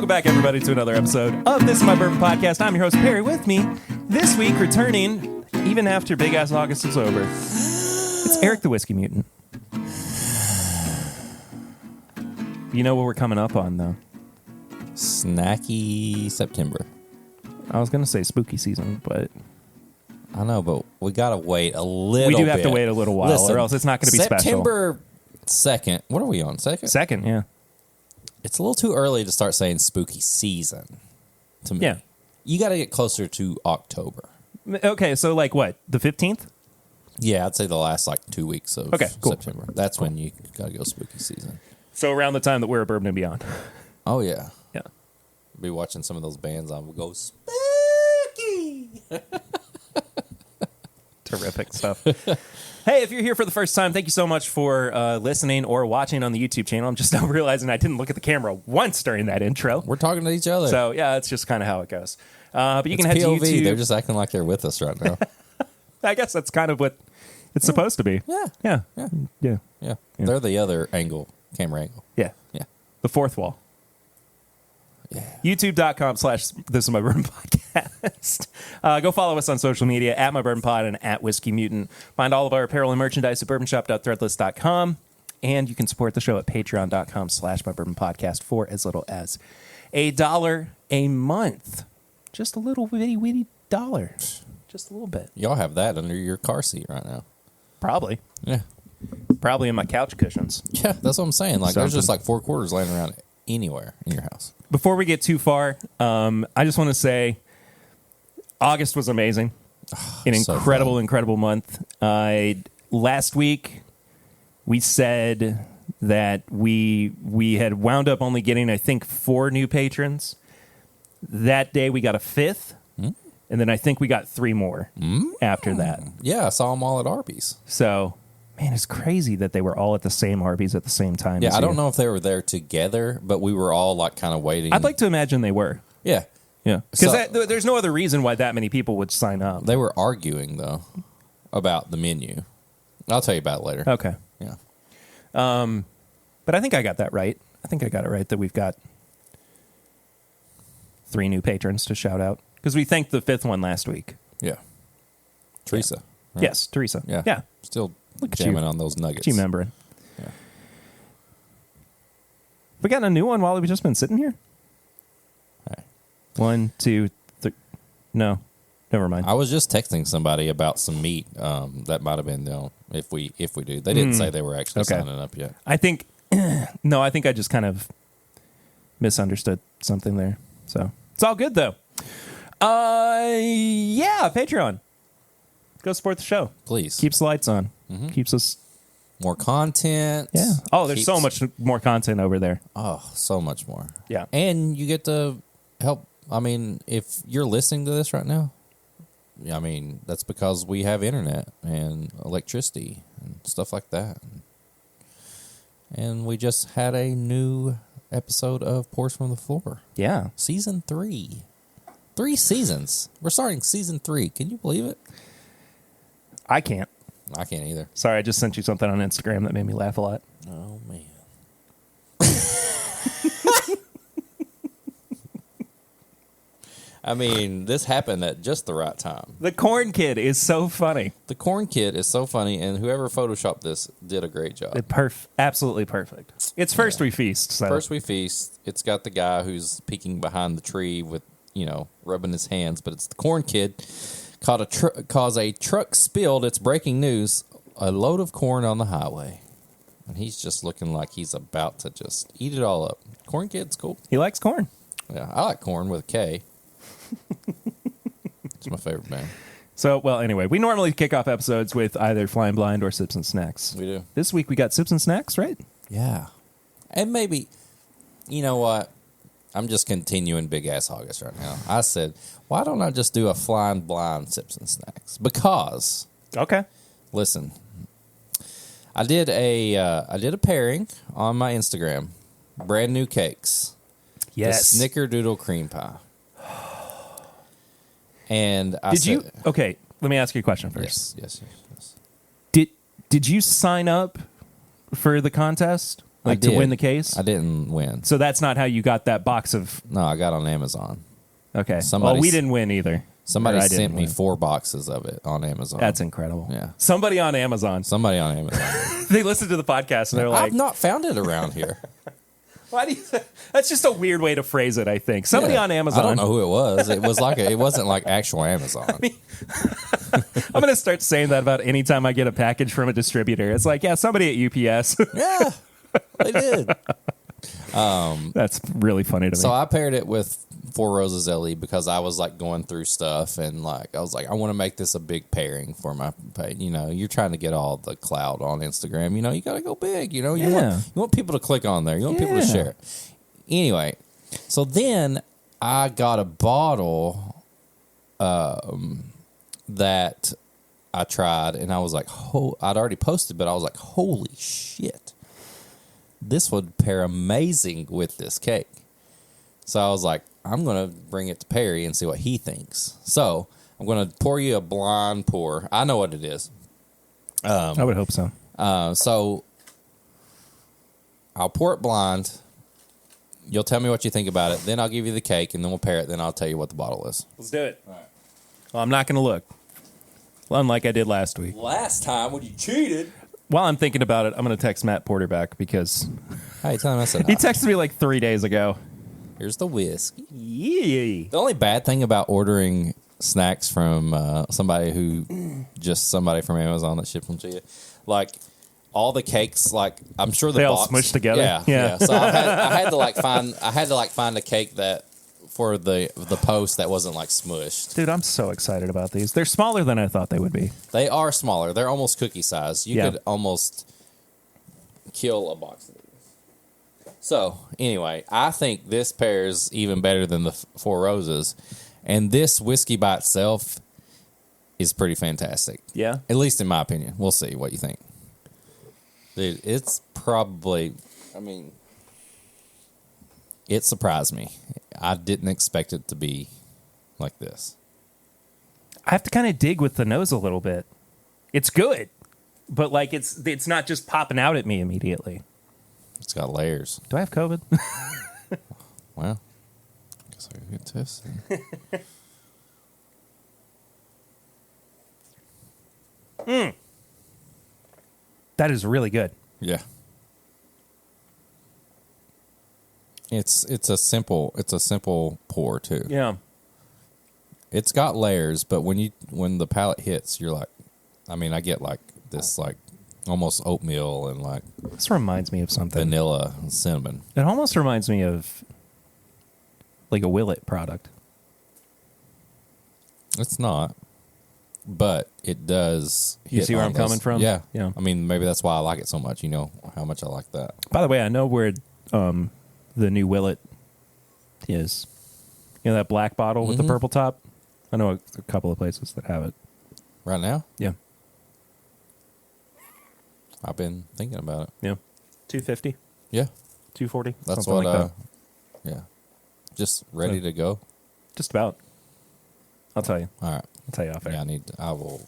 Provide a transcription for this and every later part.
Welcome back, everybody, to another episode of This Is My Bourbon Podcast. I'm your host, Perry. With me this week, returning even after Big Ass August is over, it's Eric the Whiskey Mutant. You know what we're coming up on, though? Snacky September. I was going to say spooky season, but... I know, but we got to wait a little bit. We do have to wait a little while, Listen, or else it's not going to be September 2nd. What are we on? 2nd? 2nd, yeah. It's a little too early to start saying spooky season to me. Yeah. You got to get closer to October. Okay, so like what? The 15th? Yeah, I'd say the last like 2 weeks of September. That's when you got to go spooky season. So around the time that we're at Bourbon and Beyond. Oh, yeah. Yeah. Be watching some of those bands on. We'll go spooky. Terrific stuff. Hey, if you're here for the first time, thank you so much for listening or watching on the YouTube channel. I'm just now realizing I didn't look at the camera once during that intro. We're talking to each other. So, yeah, it's just kind of how it goes. But you it's can head POV. to YouTube. They're just acting like they're with us right now. I guess that's kind of what it's supposed to be. Yeah. Yeah. They're the other angle, camera angle. Yeah. The fourth wall. Yeah. YouTube.com/This Is My Bourbon Podcast. Go follow us on social media at My Bourbon Pod and at Whiskey Mutant. Find all of our apparel and merchandise at bourbonshop.threadless.com. And you can support the show at patreon.com/My Bourbon Podcast for as little as $1 a month. Just a little witty dollar. Just a little bit. Y'all have that under your car seat right now. Probably. Yeah. Probably in my couch cushions. Yeah, that's what I'm saying. Like, there's just Something. like 4 quarters laying around anywhere in your house. Before we get too far, I just want to say August was amazing. An incredible month. Last week, we said that we had wound up only getting, I think, 4 new patrons. That day, we got a 5th. And then I think we got 3 more after that. Yeah, I saw them all at Arby's. So, man, it's crazy that they were all at the same Arby's at the same time. Yeah, I don't know if they were there together, but we were all like kind of waiting. I'd like to imagine they were. Yeah. Yeah. Because there's no other reason why that many people would sign up. They were arguing, though, about the menu. I'll tell you about it later. Okay. Yeah. But I think I got that right. I think I got it right that we've got 3 new patrons to shout out. Because we thanked the 5th one last week. Yeah. Teresa. Right? Yes, Teresa. Yeah. Still Look at jamming you. on those nuggets. She remembering. Yeah. We got a new one while we've just been sitting here? All right. 1, 2, 3. No. Never mind. I was just texting somebody about some meat that might have been, if we do. They didn't say they were actually signing up yet. I think, no, I think I just kind of misunderstood something there. So it's all good, though. Yeah, Patreon. Go support the show. Please. Keeps the lights on. Mm-hmm. Keeps us... More content. Yeah. Oh, there's so much more content over there. Oh, so much more. Yeah. And you get to help. I mean, if you're listening to this right now, I mean, that's because we have internet and electricity and stuff like that. And we just had a new episode of Pours from the Floor. Yeah. Season 3. 3 seasons. We're starting season 3. Can you believe it? I can't. I can't either. Sorry, I just sent you something on Instagram that made me laugh a lot. Oh, man. I mean, this happened at just the right time. The Corn Kid is so funny. The Corn Kid is so funny, and whoever photoshopped this did a great job. Absolutely perfect. It's First We Feast. So. First We Feast. It's got the guy who's peeking behind the tree with, rubbing his hands, but it's the Corn Kid. Cause a truck spilled, it's breaking news, a load of corn on the highway. And he's just looking like he's about to just eat it all up. Corn Kid's cool. He likes corn. Yeah, I like corn with a K. It's my favorite band. So, well, anyway, we normally kick off episodes with either Flying Blind or Sips and Snacks. We do. This week we got Sips and Snacks, right? Yeah. And maybe, you know what? I'm just continuing Big Ass August right now. I said, why don't I just do a Flying Blind Sips and Snacks? Because, okay, listen, I did a pairing on my Instagram. Brand new cakes. Yes, the Snickerdoodle cream pie. And okay, let me ask you a question first. Yes. Did you sign up for the contest? Like to win the case? I didn't win. So that's not how you got that box of... No, I got on Amazon. Okay. Well, we didn't win either. Somebody sent me 4 boxes of it on Amazon. That's incredible. Yeah. Somebody on Amazon. They listen to the podcast and they're like... I've not found it around here. Why do you? That's just a weird way to phrase it. I think somebody on Amazon. I don't know who it was. It was like it wasn't like actual Amazon. I'm gonna start saying that about any time I get a package from a distributor. It's like, yeah, somebody at UPS. Yeah, they did. That's really funny to me. So I paired it with Four Roses LE because I was like going through stuff and like I was like, I want to make this a big pairing for my page. You know, you're trying to get all the clout on Instagram. You know, you got to go big. You know, you want people to click on there. You want people to share it. Anyway, so then I got a bottle that I tried and I was like, I'd already posted, but I was like, holy shit. This would pair amazing with this cake. So I was like, I'm going to bring it to Perry and see what he thinks. So I'm going to pour you a blind pour. I know what it is. I would hope so. So I'll pour it blind. You'll tell me what you think about it. Then I'll give you the cake, and then we'll pair it. Then I'll tell you what the bottle is. Let's do it. All right. Well, I'm not going to look. Well, unlike I did last week. Last time when you cheated. While I'm thinking about it, I'm going to text Matt Porter back because hey, tell him I said he texted me like 3 days ago. Here's the whiskey. Yeah. The only bad thing about ordering snacks from somebody from Amazon that shipped them to you, like all the cakes, like I'm sure the they box, all smushed together. Yeah. So I had to find a cake that for the post that wasn't like smushed. Dude, I'm so excited about these. They're smaller than I thought they would be. They are smaller. They're almost cookie size. You could almost kill a box of these. So, anyway, I think this pairs even better than the Four Roses. And this whiskey by itself is pretty fantastic. Yeah? At least in my opinion. We'll see what you think. Dude, it's probably, it surprised me. I didn't expect it to be like this. I have to kind of dig with the nose a little bit. It's good, but like it's not just popping out at me immediately. It's got layers. Do I have COVID? Well, I guess I could get tested. That is really good. Yeah. It's a simple pour too. Yeah. It's got layers, but when the palate hits, you're like, I get like this like almost oatmeal and like This reminds me of something. vanilla and cinnamon. It almost reminds me of like a Willet product. It's not, but it does. You see where I'm coming from? Yeah. Yeah. Maybe that's why I like it so much. You know how much I like that. By the way, I know where the new Willet is. You know that black bottle with the purple top? I know a couple of places that have it. Right now? Yeah. I've been thinking about it. Yeah. $250, Yeah. $240. That's something what, like that. yeah. Just ready to go. Just about. I'll tell you. All right. I'll tell you off air. Yeah, I will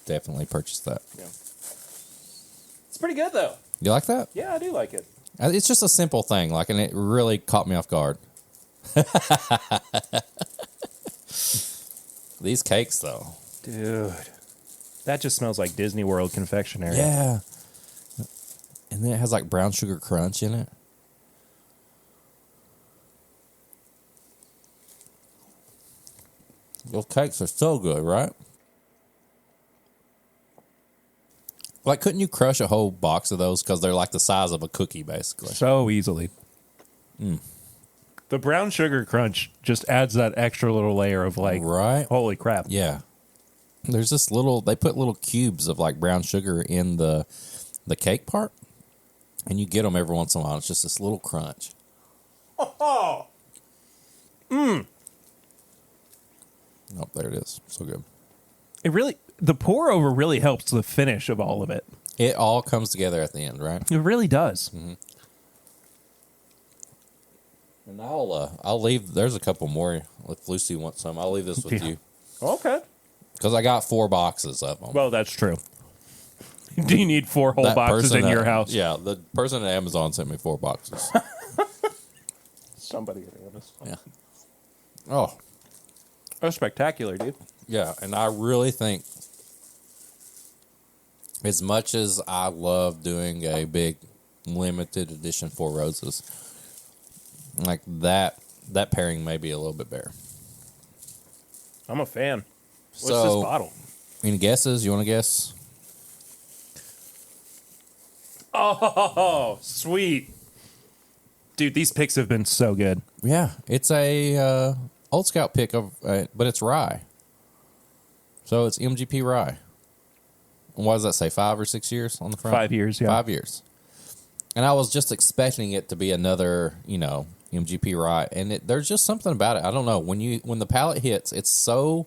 definitely purchase that. Yeah. It's pretty good though. You like that? Yeah, I do like it. It's just a simple thing, like, and it really caught me off guard. These cakes, though. Dude. That just smells like Disney World confectionery. Yeah. And then it has like brown sugar crunch in it. Those cakes are so good, right? Like, couldn't you crush a whole box of those? Because they're like the size of a cookie, basically. So easily. The brown sugar crunch just adds that extra little layer of like, right? Holy crap. Yeah. There's this they put little cubes of like brown sugar in the cake part. And you get them every once in a while. It's just this little crunch. Oh, there it is. So good. The pour over really helps the finish of all of it. It all comes together at the end, right? It really does. Mm-hmm. And I'll leave. There's a couple more. If Lucy wants some, I'll leave this with you. Okay. Because I got 4 boxes of them. Well, that's true. Do you need 4 whole That boxes person in your at- house? Yeah, the person at Amazon sent me 4 boxes. Somebody at Amazon. Yeah. Oh, Oh, spectacular, dude. yeah, and I really think, as much as I love doing a big limited edition 4 Roses, like that pairing may be a little bit better. I'm a fan. What's So, this bottle? any guesses? You want to guess? Oh, sweet. Dude, these picks have been so good. Yeah, it's a Old Scout pick of, but it's rye. So it's MGP rye. And what does that say? 5 or 6 years on the front? 5 years, yeah. 5 years. And I was just expecting it to be another, MGP rye, and there's just something about it. I don't know, when the palate hits, it's so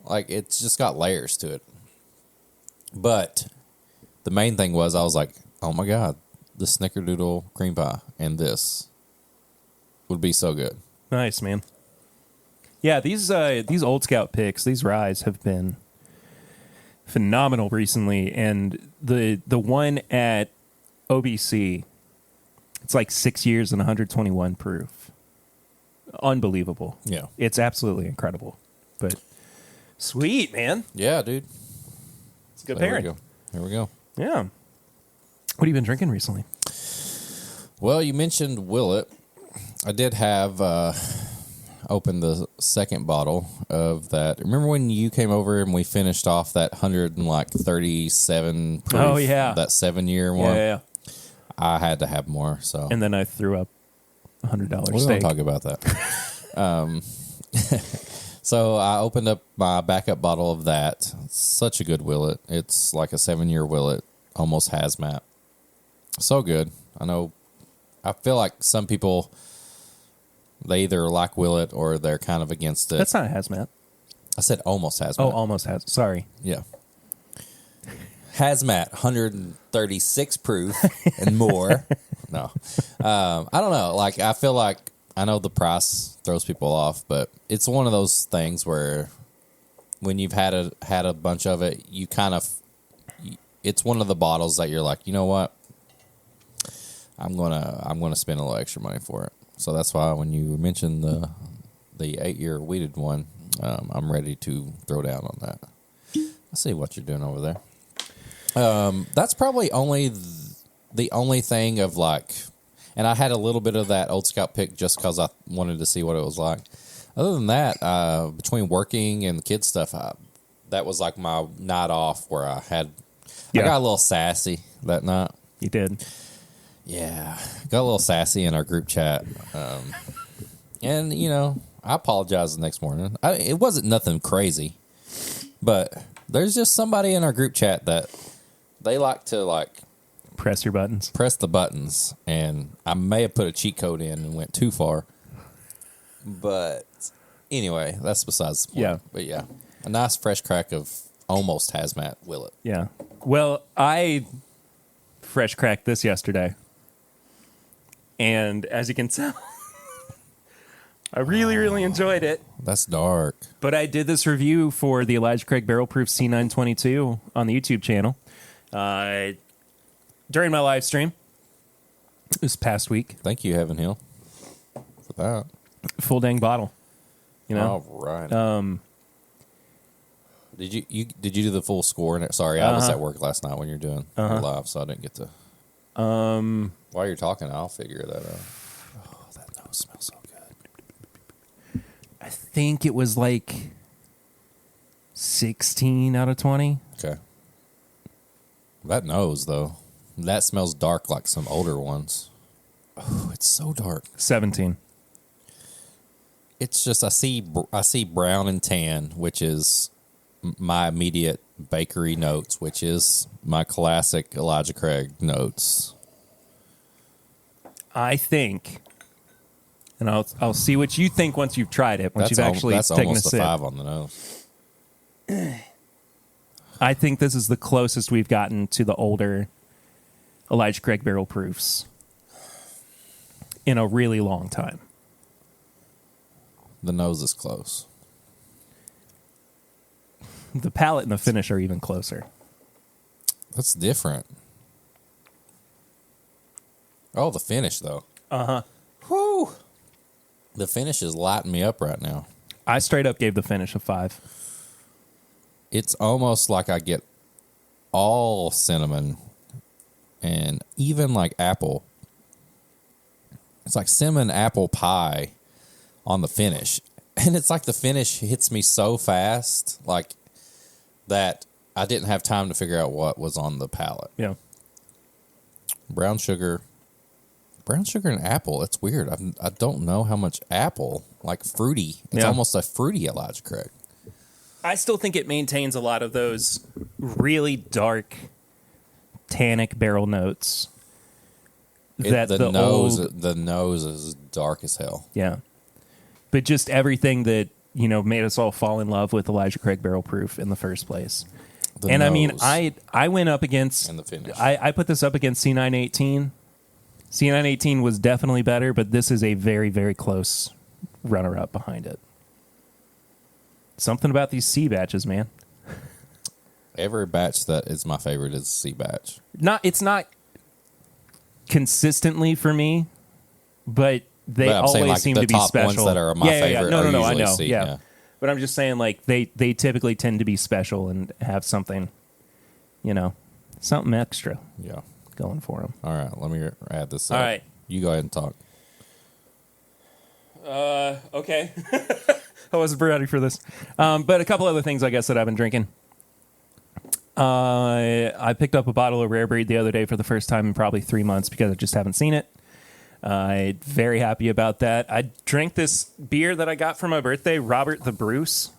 like it's just got layers to it. But the main thing was I was like, oh my god, the Snickerdoodle cream pie and this would be so good. Nice, man. Yeah, these Old Scout picks, these ryes have been phenomenal recently, and the one at OBC, it's like 6 years and 121 proof. Unbelievable. Yeah. It's absolutely incredible. But sweet, man. Yeah, dude. It's a good There pairing. we go. Here we go. Yeah. What have you been drinking recently? Well, you mentioned Willet. I did have opened the second bottle of that. Remember when you came over and we finished off that 137 proof? Oh, yeah. That 7-year one? Yeah. I had to have more, so. And then I threw up $100 we don't steak. talk about that. So I opened up my backup bottle of that. Such a good Willet. It's like a 7-year Willet, almost hazmat. So good. I feel like some people, they either like Willet or they're kind of against it. That's not hazmat. I said almost hazmat. Oh, almost has. Sorry. Yeah. Hazmat, 136 proof and more. No. I don't know. Like, I feel like, I know the price throws people off, but it's one of those things where when you've had a bunch of it, you kind of, it's one of the bottles that you're like, you know what? I'm gonna spend a little extra money for it. So that's why when you mentioned the 8-year weeded one, I'm ready to throw down on that. I see what you're doing over there. That's probably the only thing of like, and I had a little bit of that Old Scout pick just because I wanted to see what it was like. Other than that, between working and the kids stuff, that was like my night off where I got a little sassy that night. You did. Yeah, got a little sassy in our group chat. And, I apologized the next morning. It wasn't nothing crazy, but there's just somebody in our group chat that they like to, Press your buttons. press the buttons, and I may have put a cheat code in and went too far. But anyway, that's besides the point. Yeah. But yeah, a nice fresh crack of almost hazmat Willet. Yeah. Well, I fresh cracked this yesterday. And as you can tell, I really, really enjoyed it. That's dark. But I did this review for the Elijah Craig Barrel Proof C922 on the YouTube channel during my live stream this past week. Thank you, Heaven Hill, for that. Full dang bottle. All right. Did you do the full score? Sorry, I was at work last night when you're doing your live, so I didn't get to. While you're talking, I'll figure that out. Oh, that nose smells so good. I think it was like 16 out of 20. Okay. That nose, though, that smells dark like some older ones. Oh, it's so dark. 17. It's just I see brown and tan, which is my immediate bakery notes, which is my classic Elijah Craig notes. I think, and I'll see what you think once you've tried it, once you've actually that's taken a almost sip. 5 on the nose. I think this is the closest we've gotten to the older Elijah Craig barrel proofs in a really long time. The nose is close. The palate and the finish are even closer. That's different. Oh, the finish, though. Uh-huh. Whew. The finish is lighting me up right now. I straight up gave the finish a 5. It's almost like I get all cinnamon and even like apple. It's like cinnamon apple pie on the finish. And it's like the finish hits me so fast, like that I didn't have time to figure out what was on the palate. Yeah. Brown sugar and apple. It's weird. I don't know how much apple, like fruity. It's almost a fruity Elijah Craig. I still think it maintains a lot of those really dark tannic barrel notes. The nose is dark as hell. Yeah. But just everything that, made us all fall in love with Elijah Craig Barrel Proof in the first place. And I mean, I went up against, and the finish. I put this up against C918. C918 was definitely better, but this is a very, very close runner-up behind it. Something about these C batches, man. Every batch that is my favorite is C batch. It's not consistently for me, but they always seem to be special. Ones that are my favorite. No, I know. C, yeah. But I'm just saying, like, they typically tend to be special and have something, something extra. Yeah. Going for them. All right, let me add this. All right, you go ahead and talk. Okay. I wasn't ready for this, but a couple other things I guess that I've been drinking. I picked up a bottle of Rare Breed the other day for the first time in probably 3 months because I just haven't seen it. I'm very happy about that. I drank this beer that I got for my birthday, Robert the Bruce,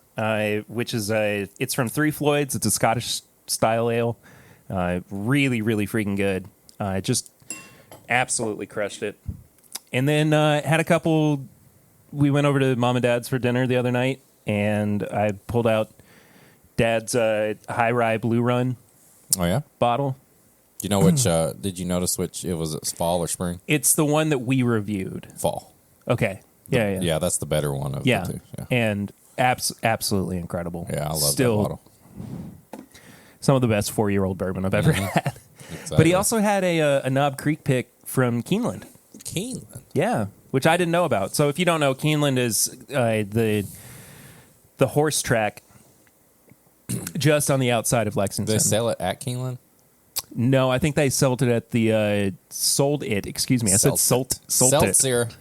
which is it's from Three Floyds. It's a Scottish style ale. Really, really freaking good. Just absolutely crushed it. And then had a couple. We went over to Mom and Dad's for dinner the other night, and I pulled out Dad's High Rye Blue Run. Oh yeah, bottle. Do you know which? Did you notice which it was? It's fall or spring? It's the one that we reviewed. Fall. Okay. Yeah. Yeah, that's the better one of the two. Yeah. And absolutely incredible. Yeah, I love that bottle. Some of the best 4-year-old bourbon I've ever had. Exactly. But he also had a Knob Creek pick from Keeneland. Keeneland? Yeah, which I didn't know about. So if you don't know, Keeneland is the horse track just on the outside of Lexington. Do they sell it at Keeneland? No, I think they sold it at the sold it. Excuse me, I said sold Seltzer. it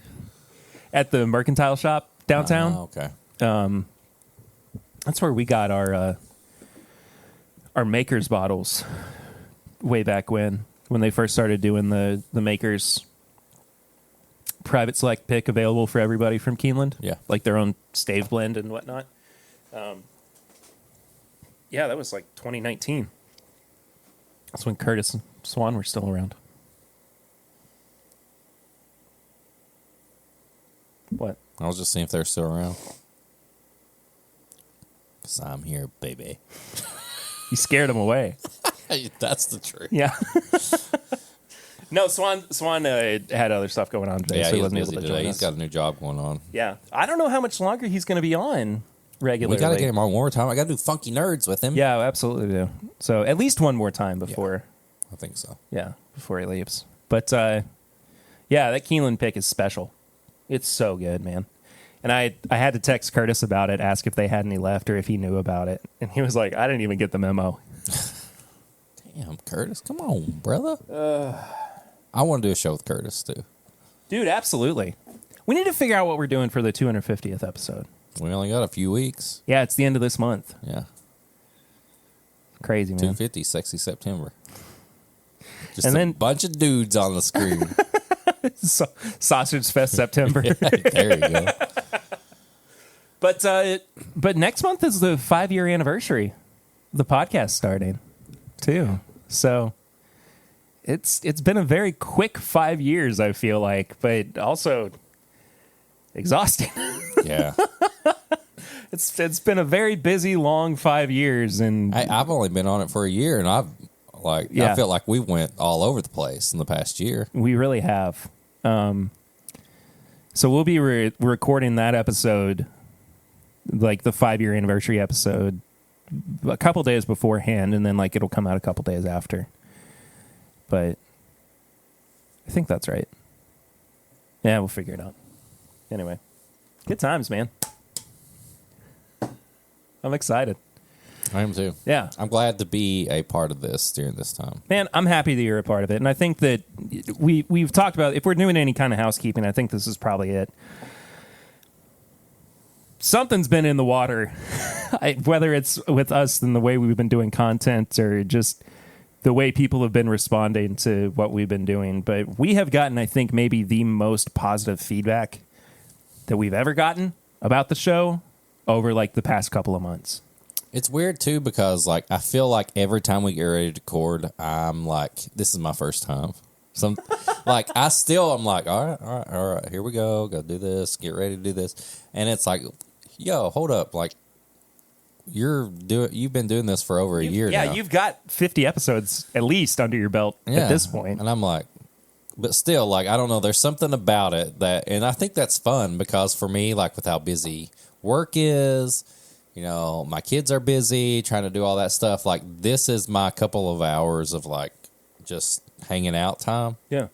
at the mercantile shop downtown. Oh, okay. That's where we got our Makers bottles way back when they first started doing the Makers private select pick available for everybody from Keeneland. Yeah, like their own stave blend and whatnot. Yeah, that was like 2019. That's when Curtis and Swan were still around. What? I was just seeing if they're still around. 'Cause I'm here, baby. You scared him away. That's the truth. Yeah. No, Swan had other stuff going on today, Yeah, so he he's wasn't busy able to today. join He's us. got a new job going on. Yeah. I don't know how much longer he's going to be on regularly. We got to get him on one more time. I got to do Funky Nerds with him. Yeah, absolutely do. So at least one more time before. I think so. Yeah, before he leaves. But, yeah, that Keeneland pick is special. It's so good, man. And I had to text Curtis about it, ask if they had any left or if he knew about it. And he was like, I didn't even get the memo. Damn, Curtis. Come on, brother. I want to do a show with Curtis, too. Dude, absolutely. We need to figure out what we're doing for the 250th episode. We only got a few weeks. Yeah, it's the end of this month. Yeah. Crazy, man. 250, Sexy September. Just and then, bunch of dudes on the screen. Sausage Fest September. There you go. But next month is the 5-year anniversary of the podcast starting, too. So it's been a very quick 5 years, I feel like, but also exhausting. Yeah. It's been a very busy, long 5 years, and I've only been on it for a year, and I feel like we went all over the place in the past year. We really have. So we'll be recording that episode, like the 5-year anniversary episode, a couple days beforehand, and then like it'll come out a couple days after. But I think that's right. Yeah, we'll figure it out. Anyway, good times, man. I'm excited. I am too. Yeah. I'm glad to be a part of this during this time. Man, I'm happy that you're a part of it. And I think that we've talked about, if we're doing any kind of housekeeping, I think this is probably it. Something's been in the water, whether it's with us and the way we've been doing content or just the way people have been responding to what we've been doing. But we have gotten, I think, maybe the most positive feedback that we've ever gotten about the show over like the past couple of months. It's weird too because like I feel like every time we get ready to record, I'm like, this is my first time. Like I'm like, all right, here we go. Go do this. Get ready to do this. And it's like, yo, hold up, like you've been doing this for over a year now. Yeah, you've got 50 episodes at least under your belt at this point. And I'm like, but still, like I don't know. There's something about it and I think that's fun because for me, like with how busy work is. You know, my kids are busy trying to do all that stuff. Like, this is my couple of hours of, like, just hanging out time. Yeah.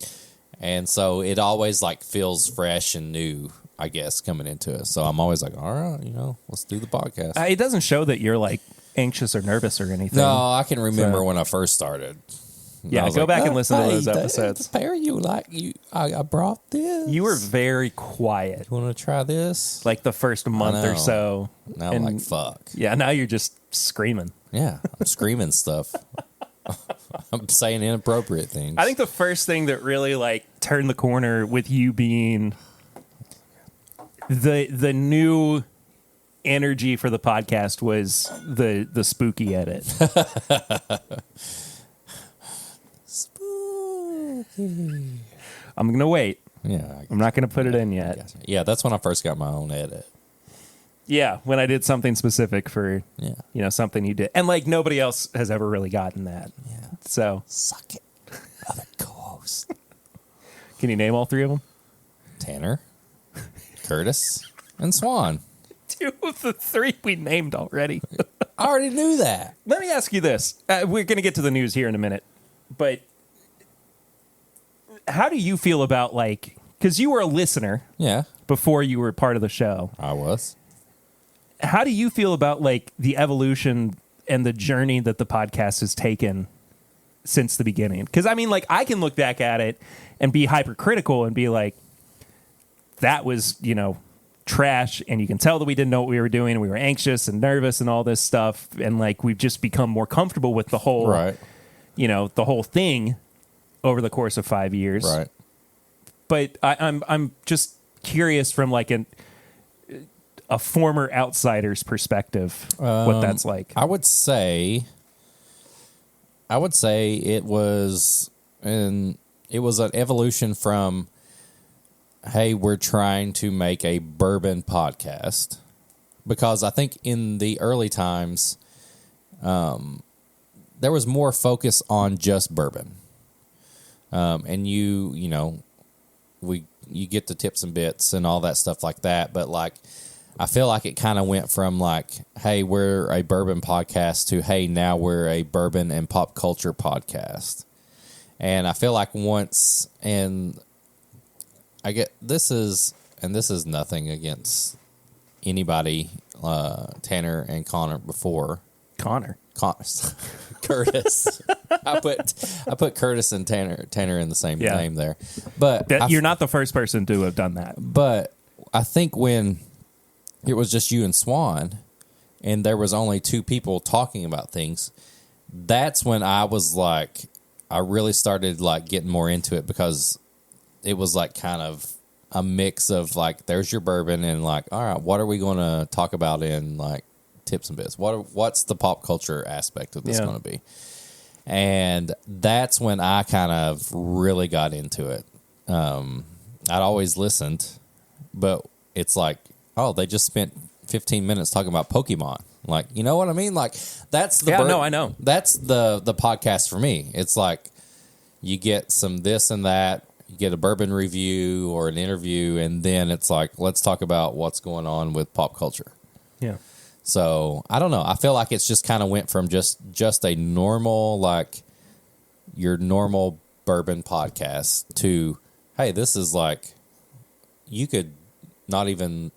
And so it always, like, feels fresh and new, I guess, coming into it. So I'm always like, all right, you know, let's do the podcast. It doesn't show that you're, like, anxious or nervous or anything. No, I can remember when I first started. Yeah, go back and listen to those episodes. I brought this. You were very quiet. You want to try this? Like the first month or so. Now I'm like, fuck. Yeah, now you're just screaming. Yeah, I'm screaming stuff. I'm saying inappropriate things. I think the first thing that really like turned the corner with you being the new energy for the podcast was the spooky edit. I'm gonna wait. Yeah, I'm not gonna put it in yet. Yeah, that's when I first got my own edit. Yeah, when I did something specific for something you did, and like nobody else has ever really gotten that. Yeah. So suck it, other co-host. Can you name all three of them? Tanner, Curtis, and Swan. 2 of the 3 we named already. I already knew that. Let me ask you this: we're gonna get to the news here in a minute, but. How do you feel about, like, because you were a listener before you were part of the show. I was. How do you feel about, like, the evolution and the journey that the podcast has taken since the beginning? Because, I mean, like, I can look back at it and be hypercritical and be like, that was, trash, and you can tell that we didn't know what we were doing, and we were anxious and nervous and all this stuff, and, like, we've just become more comfortable with the whole, the whole thing over the course of 5 years. Right. But I'm just curious from like a former outsider's perspective what that's like. I would say it was an evolution from, hey, we're trying to make a bourbon podcast, because I think in the early times there was more focus on just bourbon. And you get the tips and bits and all that stuff like that. But like, I feel like it kind of went from like, hey, we're a bourbon podcast to, hey, now we're a bourbon and pop culture podcast. And I feel like once, and I get, this is nothing against anybody, Tanner and Connor before. Curtis. I put Curtis and Tanner in the same name there. But you're not the first person to have done that. But I think when it was just you and Swan and there was only 2 people talking about things, that's when I was like, I really started like getting more into it, because it was like kind of a mix of like, there's your bourbon and like, all right, what are we going to talk about in like tips and bits? What's the pop culture aspect of this going to be? And that's when I kind of really got into it. I'd always listened, but it's like, oh, they just spent 15 minutes talking about Pokemon. Like, you know what I mean? Like, that's the I know. That's the podcast for me. It's like you get some this and that, you get a bourbon review or an interview, and then it's like, let's talk about what's going on with pop culture. Yeah. So I don't know. I feel like it's just kind of went from just a normal, like your normal bourbon podcast to, hey, this is like, you could not even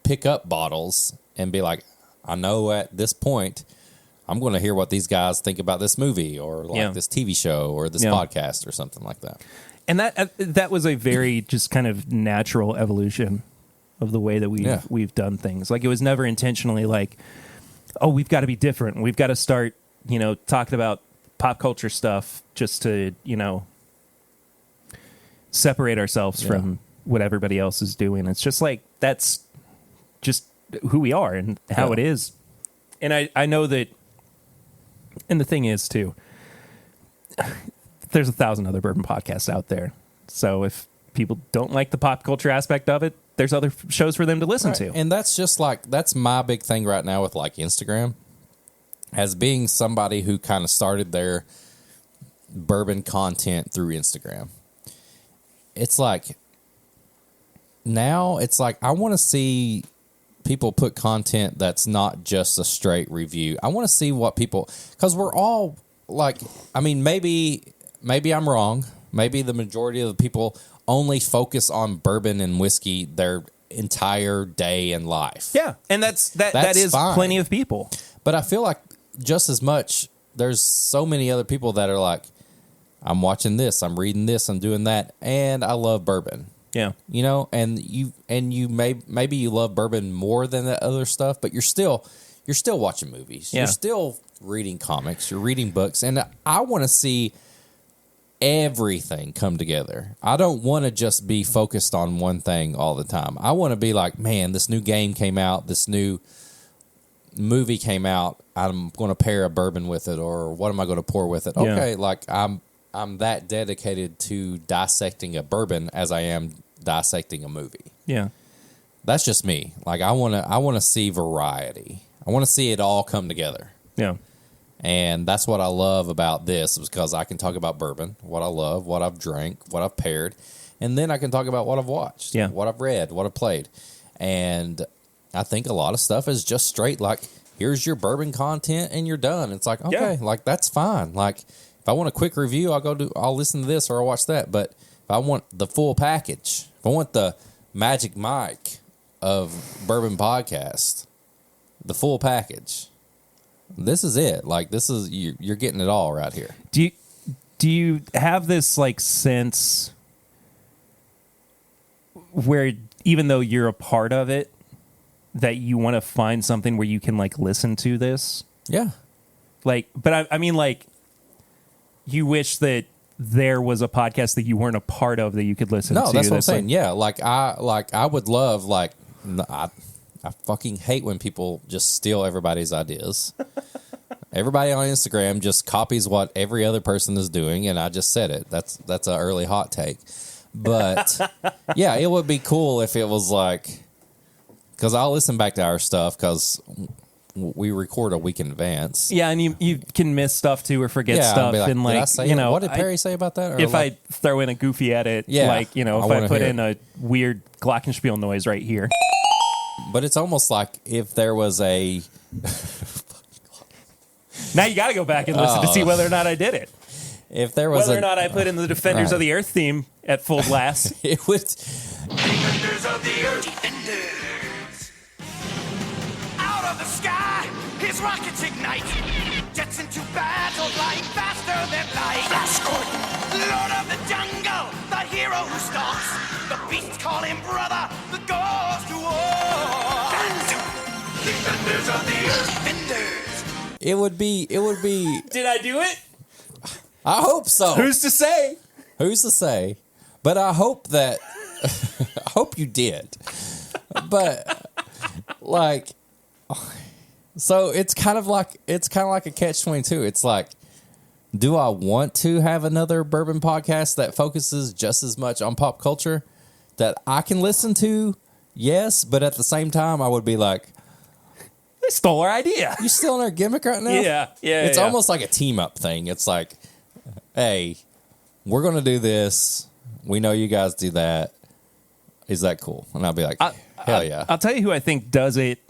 pick up bottles and be like, I know at this point I'm going to hear what these guys think about this movie or like this TV show or this podcast or something like that. And that was a very just kind of natural evolution of the way that we've done things. Like, it was never intentionally like, oh, we've got to be different. We've got to start, talking about pop culture stuff just to, separate ourselves from what everybody else is doing. It's just like, that's just who we are and how it is. And I know that, and the thing is too, there's 1,000 other bourbon podcasts out there. So if people don't like the pop culture aspect of it, there's other shows for them to listen to. And that's just like, that's my big thing right now with like Instagram, as being somebody who kind of started their bourbon content through Instagram. It's like, now it's like, I want to see people put content that's not just a straight review. I want to see what people, because we're all like, I mean, maybe I'm wrong. Maybe the majority of the people only focus on bourbon and whiskey their entire day in life. Yeah, and that is fine. Plenty of people. But I feel like just as much, there's so many other people that are like, I'm watching this, I'm reading this, I'm doing that, and I love bourbon. Yeah, and you maybe you love bourbon more than that other stuff, but you're still watching movies. Yeah. You're still reading comics. You're reading books, and I want to see everything come together. I don't want to just be focused on one thing all the time. I want to be like, man, this new game came out, this new movie came out. I'm going to pair a bourbon with it, or what am I going to pour with it? Yeah. Okay, like I'm that dedicated to dissecting a bourbon as I am dissecting a movie. Yeah. That's just me. Like, I want to see variety. I want to see it all come together. Yeah. And that's what I love about this, because I can talk about bourbon, what I love, what I've drank, what I've paired, and then I can talk about what I've watched, what I've read, what I've played. And I think a lot of stuff is just straight like, here's your bourbon content and you're done. It's like, okay, like that's fine. Like, if I want a quick review, I'll listen to this or I'll watch that. But if I want the full package, if I want the Magic Mike of Bourbon Podcast, the full package, this is it. Like, this is, you're getting it all right here. Do you have this like sense where, even though you're a part of it, that you want to find something where you can like listen to this? Yeah. Like, but I mean, like, you wish that there was a podcast that you weren't a part of that you could listen to. No, that's what I'm saying. Like, yeah. I would love, like, I fucking hate when people just steal everybody's ideas. Everybody on Instagram just copies what every other person is doing, and I just said it. That's an early hot take. But yeah, it would be cool if it was like, because I'll listen back to our stuff because we record a week in advance. Yeah, and you can miss stuff too or forget stuff. Like, and like, what did Perry say about that? Or if like, I throw in a goofy edit, like, if I put in a weird glockenspiel noise right here. But it's almost like if there was a... Now you got to go back and listen to see whether or not I did it. If there was whether or not I put in the Defenders of the Earth theme at full blast. It would... Defenders of the Earth. Defenders. Out of the sky, his rockets ignite. Jets into battle, flying faster than light. Flash Gordon. Lord of the jungle, the hero who stalks. The beasts call him brother, the goes to war. Defenders of the Earth. Defenders. It would be... Did I do it? I hope so. Who's to say? Who's to say? But I hope that... I hope you did. But, like... So it's kind of like a catch-22. It's like, do I want to have another bourbon podcast that focuses just as much on pop culture that I can listen to? Yes, but at the same time, I would be like, they stole our idea. You stealing our gimmick right now? Yeah. It's almost like a team-up thing. It's like, hey, we're going to do this. We know you guys do that. Is that cool? And I'll be like, hell yeah. I'll tell you who I think does it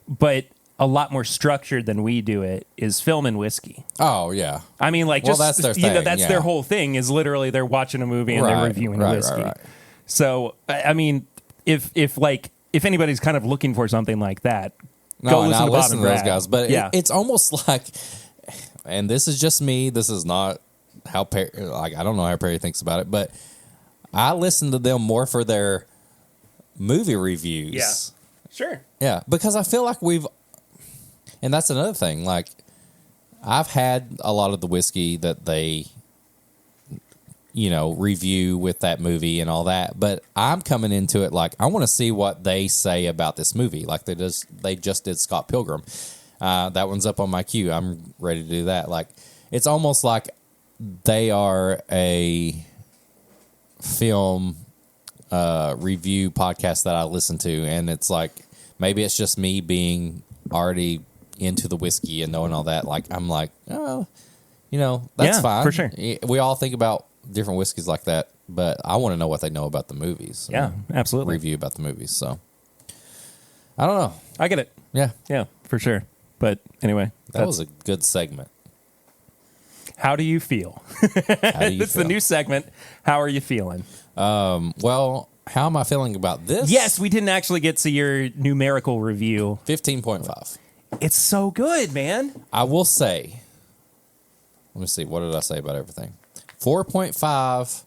but a lot more structured than we do it, is film and whiskey. Oh, yeah. I mean, like, Well, just, that's their thing, that's yeah. their whole thing, is literally they're watching a movie and they're reviewing whiskey. Right. So, I mean, if anybody's kind of looking for something like that, No, go and listen I to Bob listen and to those Brad. guys. But yeah. it's almost like, and this is just me, this is not how Perry, like, I don't know how Perry thinks about it, but I listen to them more for their movie reviews. Yeah. Sure. Yeah, because I feel like and that's another thing, like, I've had a lot of the whiskey that they, review with that movie and all that, but I'm coming into it like, I want to see what they say about this movie. Like, they just did Scott Pilgrim. That one's up on my queue. I'm ready to do that. Like, it's almost like they are a film review podcast that I listen to, and it's like, maybe it's just me being already into the whiskey and knowing all that. Like, I'm like, oh, that's fine. For sure. We all think about different whiskeys like that, but I want to know what they know about the movies. Yeah, absolutely. Review about the movies. So, I don't know. I get it. Yeah. Yeah, for sure. But anyway, That was a good segment. How do you feel? How do you It's the feel? new segment. How are you feeling? Well, how am I feeling about this? Yes, we didn't actually get to your numerical review. 15.5. It's so good, man. I will say, let me see, what did I say about everything? 4.5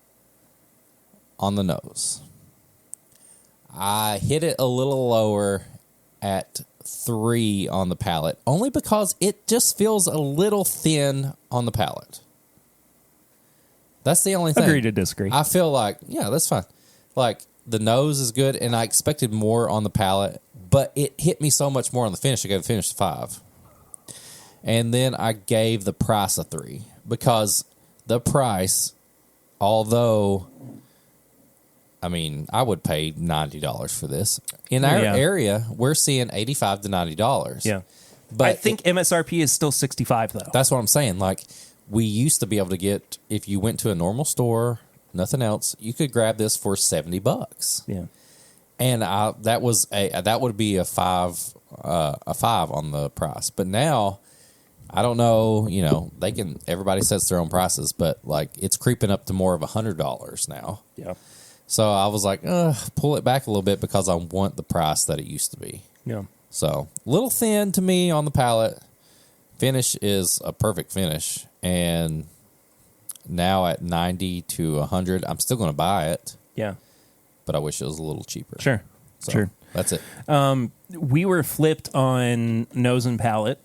on the nose. I hit it a little lower at 3 on the palate, only because it just feels a little thin on the palate. That's the only thing. Agree to disagree. I feel like, yeah, that's fine. Like, the nose is good, and I expected more on the palate, but it hit me so much more on the finish. I gave the finish a 5. And then I gave the price a 3, because the price, although, I mean, I would pay $90 for this. In our area, we're seeing $85 to $90. Yeah. But I think MSRP is still 65 though. that's what I'm saying. Like, we used to be able to get, if you went to a normal store, nothing else, you could grab this for $70. Yeah. And that would be a 5 on the price. But now, I don't know, everybody sets their own prices, but like, it's creeping up to more of $100 now. Yeah. So I was like, pull it back a little bit, because I want the price that it used to be. Yeah. So, a little thin to me on the palate. Finish is a perfect finish. And now at 90 to 100, I'm still going to buy it, Yeah. but I wish it was a little cheaper. Sure. So, Sure. That's it. We were flipped on nose and palate.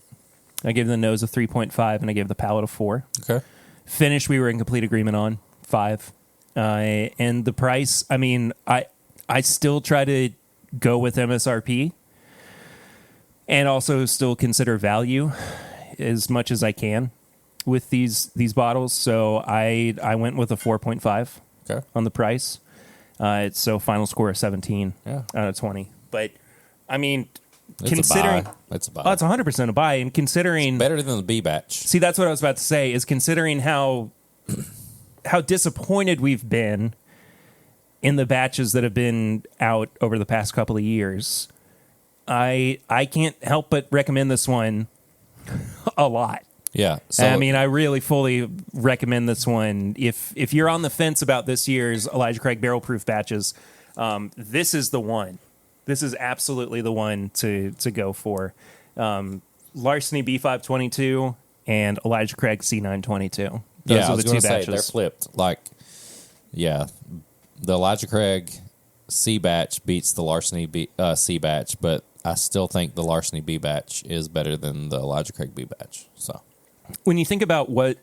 I gave the nose a 3.5 and I gave the palate a 4. Okay. Finish, we were in complete agreement on 5. And the price, I mean, I still try to go with MSRP and also still consider value as much as I can with these bottles. So I went with a 4.5 Okay. on the price. So final score of 17 Yeah. out of 20. But I mean, It's considering a buy. It's a buy. oh, it's 100% a buy, and considering Better than the B batch. see, that's what I was about to say, is considering how disappointed we've been in the batches that have been out over the past couple of years, I can't help but recommend this one a lot. Yeah. So, I mean, I really fully recommend this one. If you're on the fence about this year's Elijah Craig barrel proof batches, this is the one. This is absolutely the one to go for. Larceny B522 and Elijah Craig C922. Those I are was the going two to say, batches. they're flipped. Like, yeah, the Elijah Craig C batch beats the Larceny C batch, but I still think the Larceny B batch is better than the Elijah Craig B batch. So, When you think about what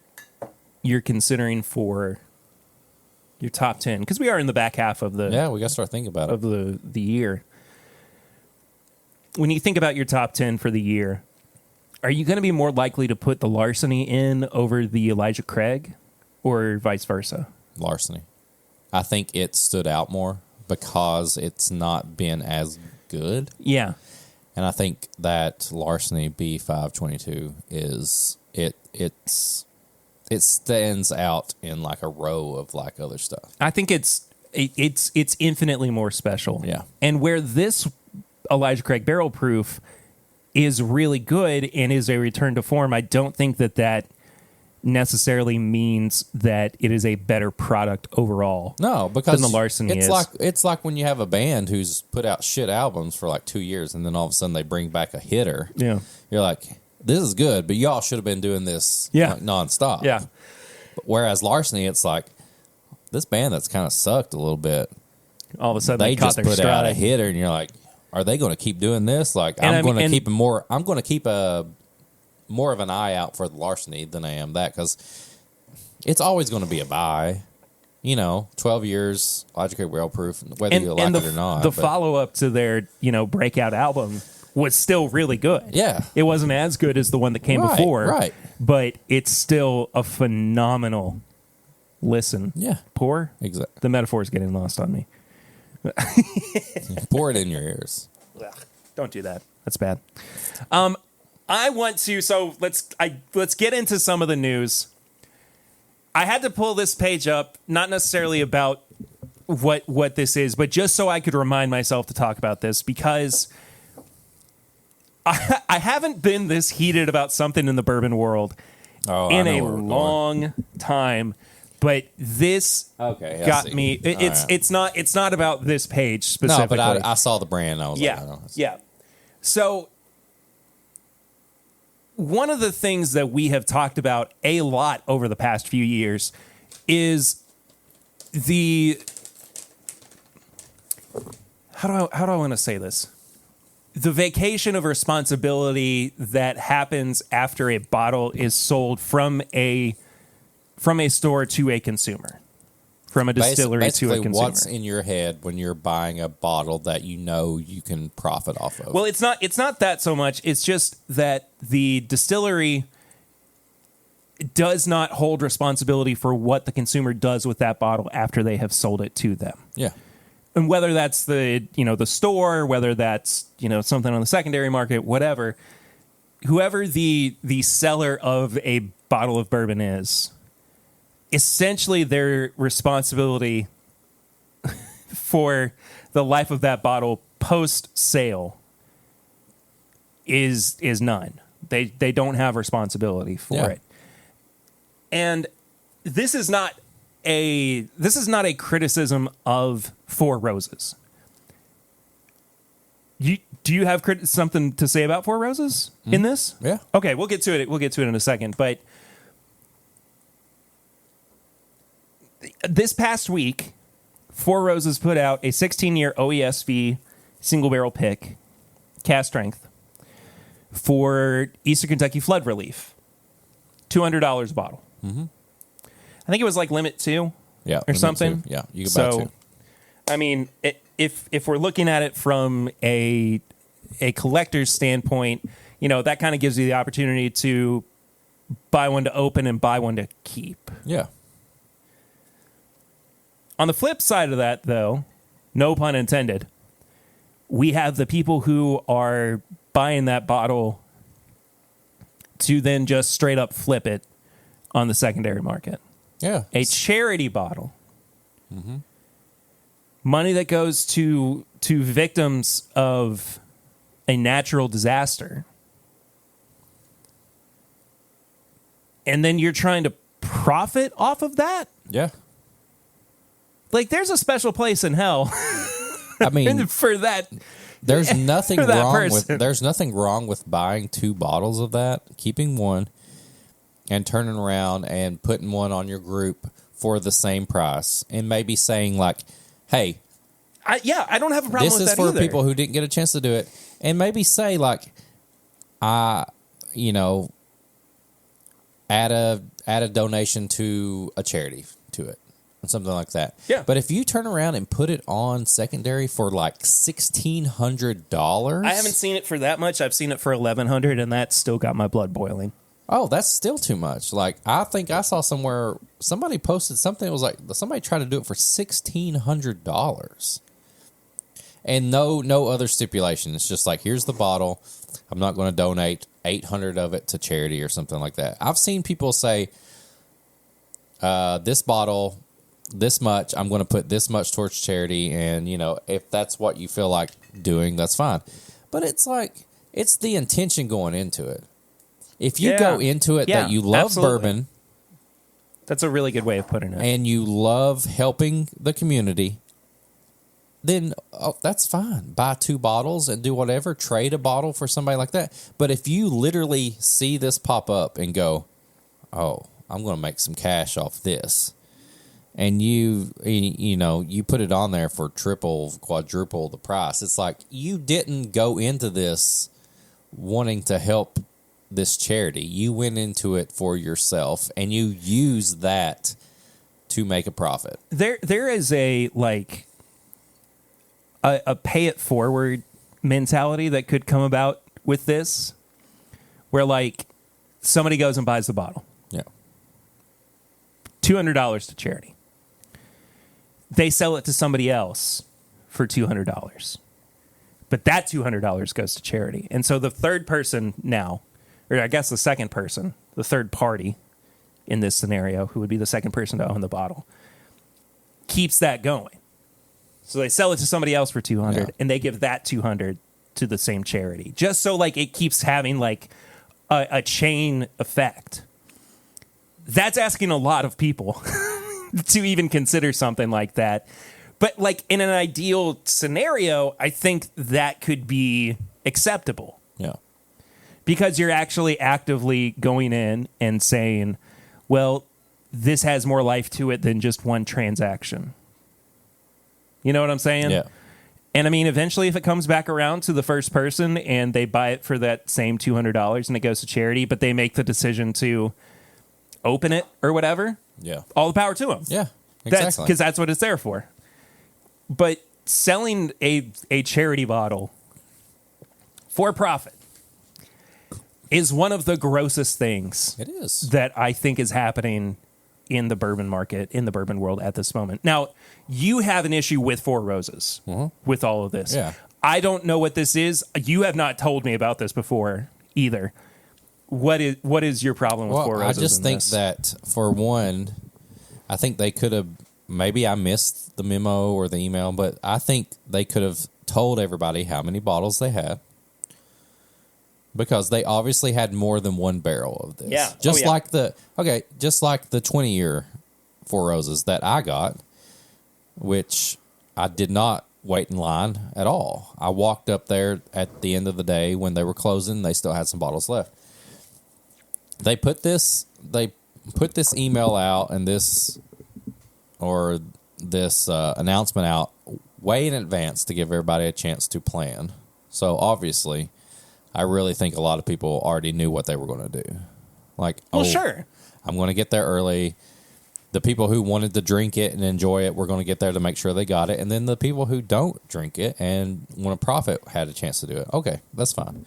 you're considering for your top 10, because we are in the back half of the yeah, we got to start thinking about it. of the year. When you think about your top 10 for the year, are you going to be more likely to put the Larceny in over the Elijah Craig or vice versa? Larceny. I think it stood out more because it's not been as good. Yeah. And I think that Larceny B522 it stands out in like a row of like other stuff. I think it's infinitely more special. Yeah. And where this Elijah Craig barrel proof is really good and is a return to form, I don't think that necessarily means that it is a better product overall. No, because than the Larceny is. It's like when you have a band who's put out shit albums for like 2 years, and then all of a sudden they bring back a hitter. Yeah, you're like, this is good, but y'all should have been doing this like, nonstop. Yeah. Whereas Larceny, it's like this band that's kind of sucked a little bit. All of a sudden they caught just their put stride. out a hitter, and you're like, are they going to keep doing this? Like, I'm going to keep more of an eye out for the Larceny than I am that, because it's always going to be a buy. 12 years, Logic Rail Proof, whether you like it or not. The follow up to their breakout album was still really good. Yeah, it wasn't as good as the one that came before, right? But it's still a phenomenal listen. Yeah, pour. Exactly. The metaphor is getting lost on me. Pour it in your ears. Don't do that. That's bad. I want to. So let's get into some of the news. I had to pull this page up, not necessarily about what this is, but just so I could remind myself to talk about this, because I haven't been this heated about something in the bourbon world in a long time. But this got me. It's not about this page specifically. No, but I saw the brand. I was like, yeah. So one of the things that we have talked about a lot over the past few years is how do I want to say this? The vacation of responsibility that happens after a bottle is sold from a store to a consumer, from a distillery to a consumer. What's in your head when you're buying a bottle that you can profit off of? Well, it's not that so much. It's just that the distillery does not hold responsibility for what the consumer does with that bottle after they have sold it to them. Yeah. And whether that's the store, whether that's, something on the secondary market, whatever, whoever the seller of a bottle of bourbon is, essentially their responsibility for the life of that bottle post sale is none. They don't have responsibility for it. And this is not a criticism of Four Roses. Do you have something to say about Four Roses in this? Yeah. Okay, we'll get to it. We'll get to it in a second. But this past week, Four Roses put out a 16-year OESV single barrel pick, cast strength, for Eastern Kentucky flood relief. $200 a bottle. Mm-hmm. I think it was like limit 2 or something. 2. Yeah, you can buy 2. I mean, if we're looking at it from a collector's standpoint, that kind of gives you the opportunity to buy one to open and buy one to keep. Yeah. On the flip side of that, though, no pun intended, we have the people who are buying that bottle to then just straight up flip it on the secondary market. Yeah. A charity bottle. Mm-hmm. Money that goes to victims of a natural disaster. And then you're trying to profit off of that? Yeah. Like, there's a special place in hell. I mean, for that. There's nothing for that wrong person. there's nothing wrong with buying 2 bottles of that, keeping one, and turning around and putting one on your group for the same price, and maybe saying like, "Hey, I don't have a problem with that this is for either. people who didn't get a chance to do it," and maybe say like, add a donation to a charity to it. Something like that. Yeah. But if you turn around and put it on secondary for like $1,600, I haven't seen it for that much. I've seen it for $1,100, and that still got my blood boiling. Oh, that's still too much. Like, I think I saw somewhere somebody posted something. It was like somebody tried to do it for $1,600, and no other stipulation. It's just like, here's the bottle. I'm not going to donate 800 of it to charity or something like that. I've seen people say, this bottle, this much, I'm going to put this much towards charity, and if that's what you feel like doing, that's fine. But it's like, It's the intention going into it. If you go into it that you love bourbon, that's a really good way of putting it, and you love helping the community, then that's fine. Buy 2 bottles and do whatever. Trade a bottle for somebody like that. But if you literally see this pop up and go, oh, I'm going to make some cash off this, and you put it on there for triple, quadruple the price, it's like you didn't go into this wanting to help this charity. You went into it for yourself, and you use that to make a profit. There is a pay it forward mentality that could come about with this, where like somebody goes and buys the bottle. Yeah. $200 to charity. They sell it to somebody else for $200. But that $200 goes to charity. And so the third person now, or I guess the second person, the third party in this scenario, who would be the second person to own the bottle, keeps that going. So they sell it to somebody else for $200, and they give that $200 to the same charity, just so like it keeps having like a chain effect. That's asking a lot of people to even consider something like that. But like in an ideal scenario, I think that could be acceptable. Yeah. Because you're actually actively going in and saying, well, this has more life to it than just one transaction. You know what I'm saying? Yeah. And I mean, eventually, if it comes back around to the first person and they buy it for that same $200 and it goes to charity, but they make the decision to open it or whatever, all the power to them. Yeah, exactly. Because that's what it's there for. But selling a charity bottle for profit is one of the grossest things. It is. That I think is happening in the bourbon market, in the bourbon world at this moment. Now, you have an issue with Four Roses with all of this. Yeah. I don't know what this is. You have not told me about this before either. What is your problem with Four Roses? I just think that, for one, I think they could have, maybe I missed the memo or the email, but I think they could have told everybody how many bottles they had. Because they obviously had more than one barrel of this. Yeah. Just like the 20-year Four Roses that I got, which I did not wait in line at all. I walked up there at the end of the day when they were closing. They still had some bottles left. They put this email out and this announcement out way in advance to give everybody a chance to plan. So obviously, I really think a lot of people already knew what they were going to do. Like, sure, I'm going to get there early. The people who wanted to drink it and enjoy it were going to get there to make sure they got it. And then the people who don't drink it and want to profit had a chance to do it. Okay, that's fine.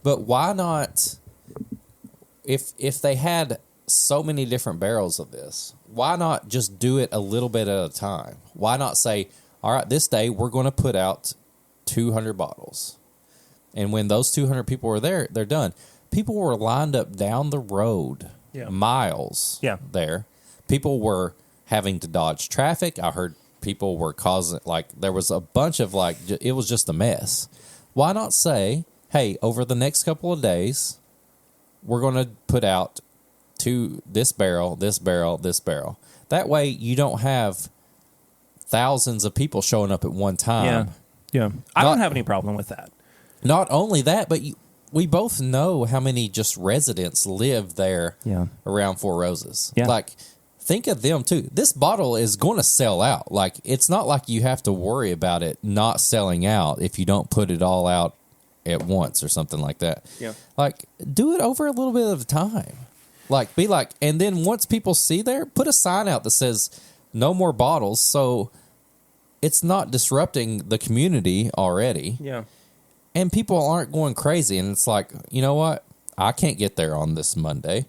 But why not, if they had so many different barrels of this, why not just do it a little bit at a time? Why not say, all right, this day we're going to put out 200 bottles. And when those 200 people were there, they're done. People were lined up down the road, miles there. People were having to dodge traffic. I heard people were causing, there was a bunch of, it was just a mess. Why not say, hey, over the next couple of days, we're going to put out this barrel, this barrel, this barrel. That way you don't have thousands of people showing up at one time. Yeah. I don't have any problem with that. Not only that, but we both know how many just residents live there around Four Roses. Yeah. Think of them, too. This bottle is going to sell out. It's not like you have to worry about it not selling out if you don't put it all out at once or something like that. Yeah. Do it over a little bit of time. And then once people see there, put a sign out that says no more bottles, so it's not disrupting the community already. Yeah. And people aren't going crazy. And it's like, you know what? I can't get there on this Monday.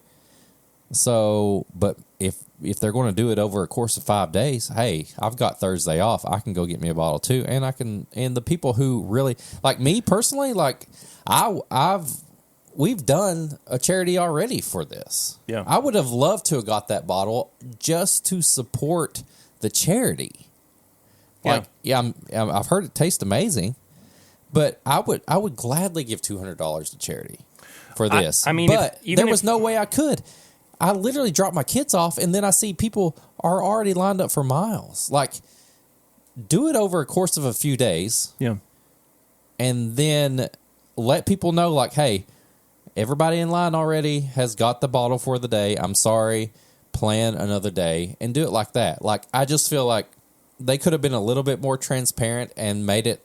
So, but if they're going to do it over a course of 5 days, hey, I've got Thursday off. I can go get me a bottle too. And and the people who really, like me personally, we've done a charity already for this. Yeah. I would have loved to have got that bottle just to support the charity. I've heard it tastes amazing. But I would gladly give $200 to charity for this. I mean, but there was no way I could. I literally dropped my kids off, and then I see people are already lined up for miles. Like, do it over a course of a few days. Yeah. And then let people know, like, hey, everybody in line already has got the bottle for the day. I'm sorry. Plan another day and do it like that. Like, I just feel like they could have been a little bit more transparent and made it.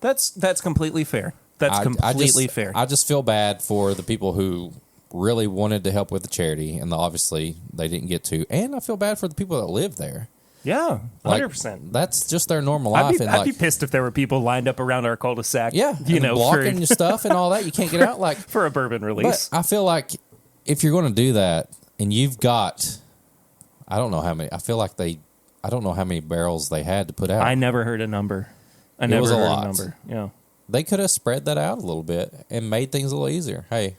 That's completely fair. That's completely fair. I just feel bad for the people who really wanted to help with the charity, and obviously they didn't get to. And I feel bad for the people that live there. Yeah, 100%. Like, that's just their normal life. I'd be pissed if there were people lined up around our cul-de-sac. Yeah, blocking your stuff and all that. You can't get out like for a bourbon release. But I feel like if you're going to do that, and you've got, I don't know how many. I don't know how many barrels they had to put out. I never heard a number. It was a lot. Yeah. They could have spread that out a little bit and made things a little easier. Hey,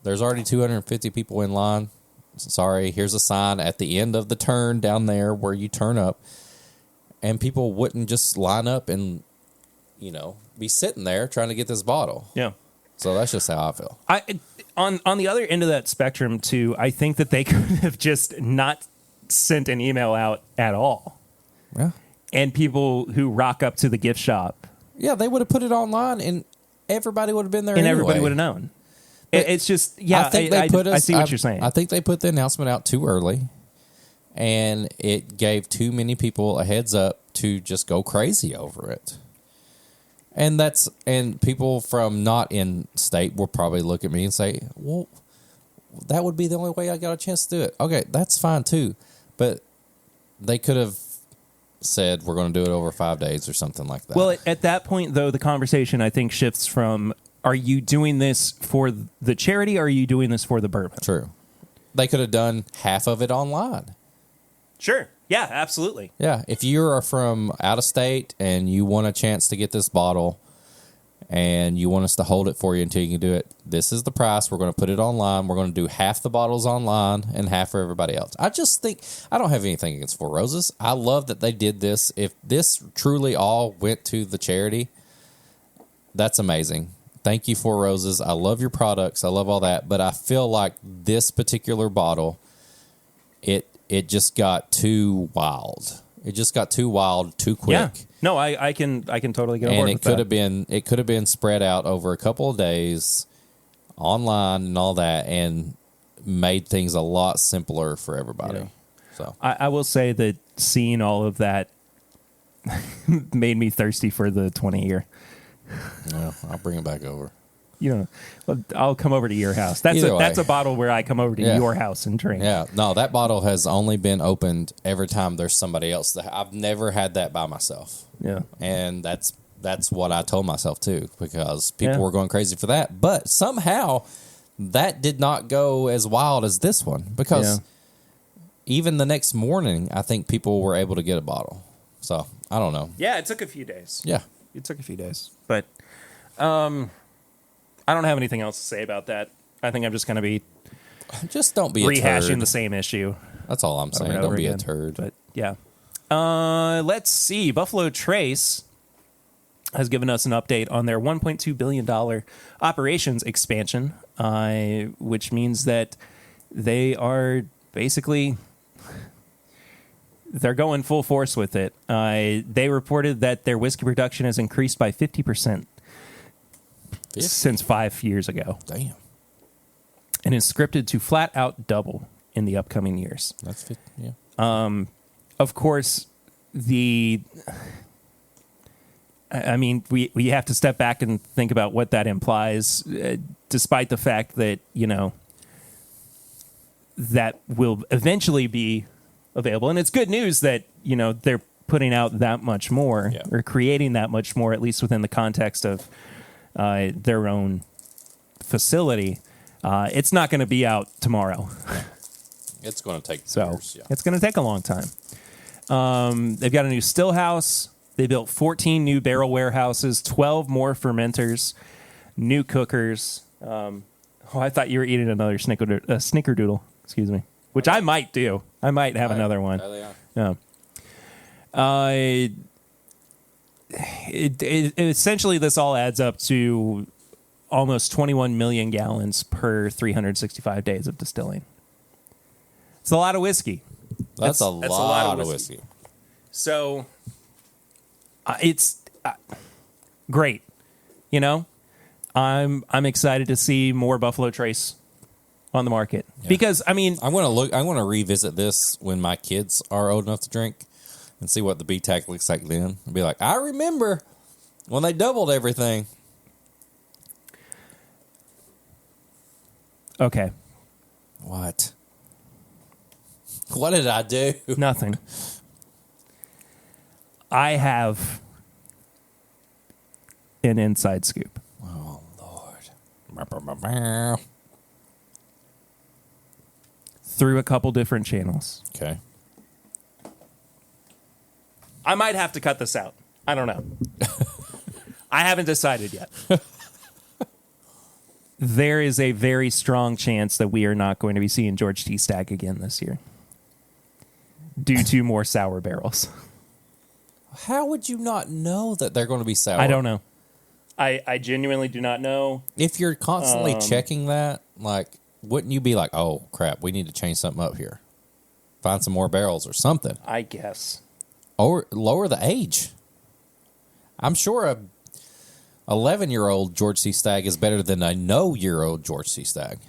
there's already 250 people in line. Sorry, here's a sign at the end of the turn down there where you turn up. And people wouldn't just line up and, be sitting there trying to get this bottle. Yeah. So that's just how I feel. On the other end of that spectrum, too, I think that they could have just not sent an email out at all. Yeah. And people who rock up to the gift shop. Yeah, they would have put it online and everybody would have been there and anyway. Everybody would have known. It's just, yeah, I see what you're saying. I think they put the announcement out too early, and it gave too many people a heads up to just go crazy over it. And people from not in state will probably look at me and say, well, that would be the only way I got a chance to do it. Okay, that's fine too. But they could have said we're going to do it over 5 days or something like that. Well, at that point, though, the conversation, I think, shifts from, are you doing this for the charity or are you doing this for the bourbon? True. They could have done half of it online. Sure. Yeah, absolutely. Yeah. If you are from out of state and you want a chance to get this bottle and you want us to hold it for you until you can do it, this is the price. We're going to put it online. We're going to do half the bottles online and half for everybody else. I just think, I don't have anything against Four Roses. I love that they did this. If this truly all went to the charity, that's amazing. Thank you, Four Roses. I love your products. I love all that. But I feel like this particular bottle, it just got too wild. It just got too wild too quick. Yeah. No, I can totally get on board with that. It could have been spread out over a couple of days online and all that and made things a lot simpler for everybody. Yeah. So I will say that seeing all of that made me thirsty for the 20 year. No, I'll bring it back over. I'll come over to your house. That's a bottle where I come over to your house and drink. Yeah, no, that bottle has only been opened every time there's somebody else. I've never had that by myself. Yeah, and that's what I told myself too, because people were going crazy for that. But somehow that did not go as wild as this one, because even the next morning, I think people were able to get a bottle. So I don't know. Yeah, it took a few days. Yeah. It took a few days, but I don't have anything else to say about that. I think I'm just going to be don't be rehashing the same issue. That's all I'm saying. Don't be a turd. But yeah, let's see. Buffalo Trace has given us an update on their $1.2 billion operations expansion, which means that they are basically. They're going full force with it. They reported that their whiskey production has increased by 50% since 5 years ago. Damn. And is scripted to flat out double in the upcoming years. That's 50, yeah. Of course, we have to step back and think about what that implies, despite the fact that, that will eventually be available. And it's good news that, they're putting out that much more or creating that much more, at least within the context of their own facility. It's not going to be out tomorrow. It's going to take years. It's going to take a long time. They've got a new still house. They built 14 new barrel warehouses, 12 more fermenters, new cookers. I thought you were eating another snickerdoodle. Excuse me. Which I might do. I might have another one. There they are. Yeah. essentially this all adds up to almost 21 million gallons per 365 days of distilling. It's a lot of whiskey. That's a lot of whiskey. So it's great. You know, I'm excited to see more Buffalo Trace on the market because I mean, I want to revisit this when my kids are old enough to drink and see what the BTAC looks like then. I'll be like, I remember when they doubled everything. Okay. What? What did I do? Nothing. I have an inside scoop. Oh, Lord. Through a couple different channels. Okay. I might have to cut this out. I don't know. I haven't decided yet. There is a very strong chance that we are not going to be seeing George T. Stagg again this year due to more sour barrels. How would you not know that they're going to be sour? I don't know. I genuinely do not know. If you're constantly checking that, like, wouldn't you be like, oh, crap, we need to change something up here? Find some more barrels or something. I guess. Or lower the age. I'm sure a 11-year-old George C. Stagg is better than a no-year-old George C. Stagg.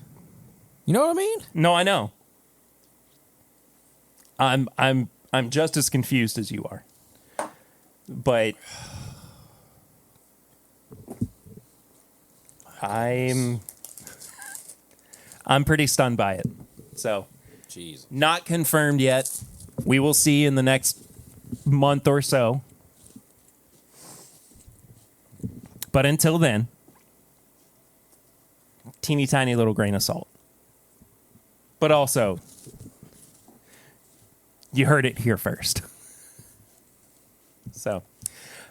You know what I mean? No, I know. I'm just as confused as you are. But I'm pretty stunned by it. So, jeez, not confirmed yet. We will see in the next month or so. But until then, teeny tiny little grain of salt. But also, you heard it here first. So,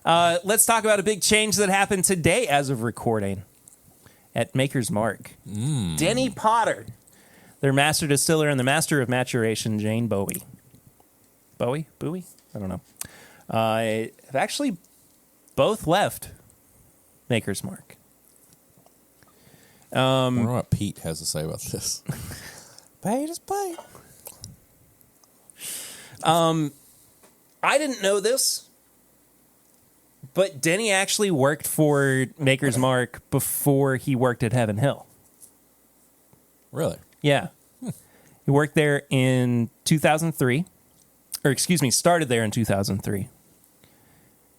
let's talk about a big change that happened today as of recording at Maker's Mark. Denny Potter, their master distiller and the master of maturation, Jane Bowie. Bowie? I don't know. Have actually both left Maker's Mark. I wonder what Pete has to say about this. Pete is Pete. I didn't know this, but Denny actually worked for Maker's Mark before he worked at Heaven Hill. Really? Yeah. He worked there in 2003. Or, excuse me, started there in 2003.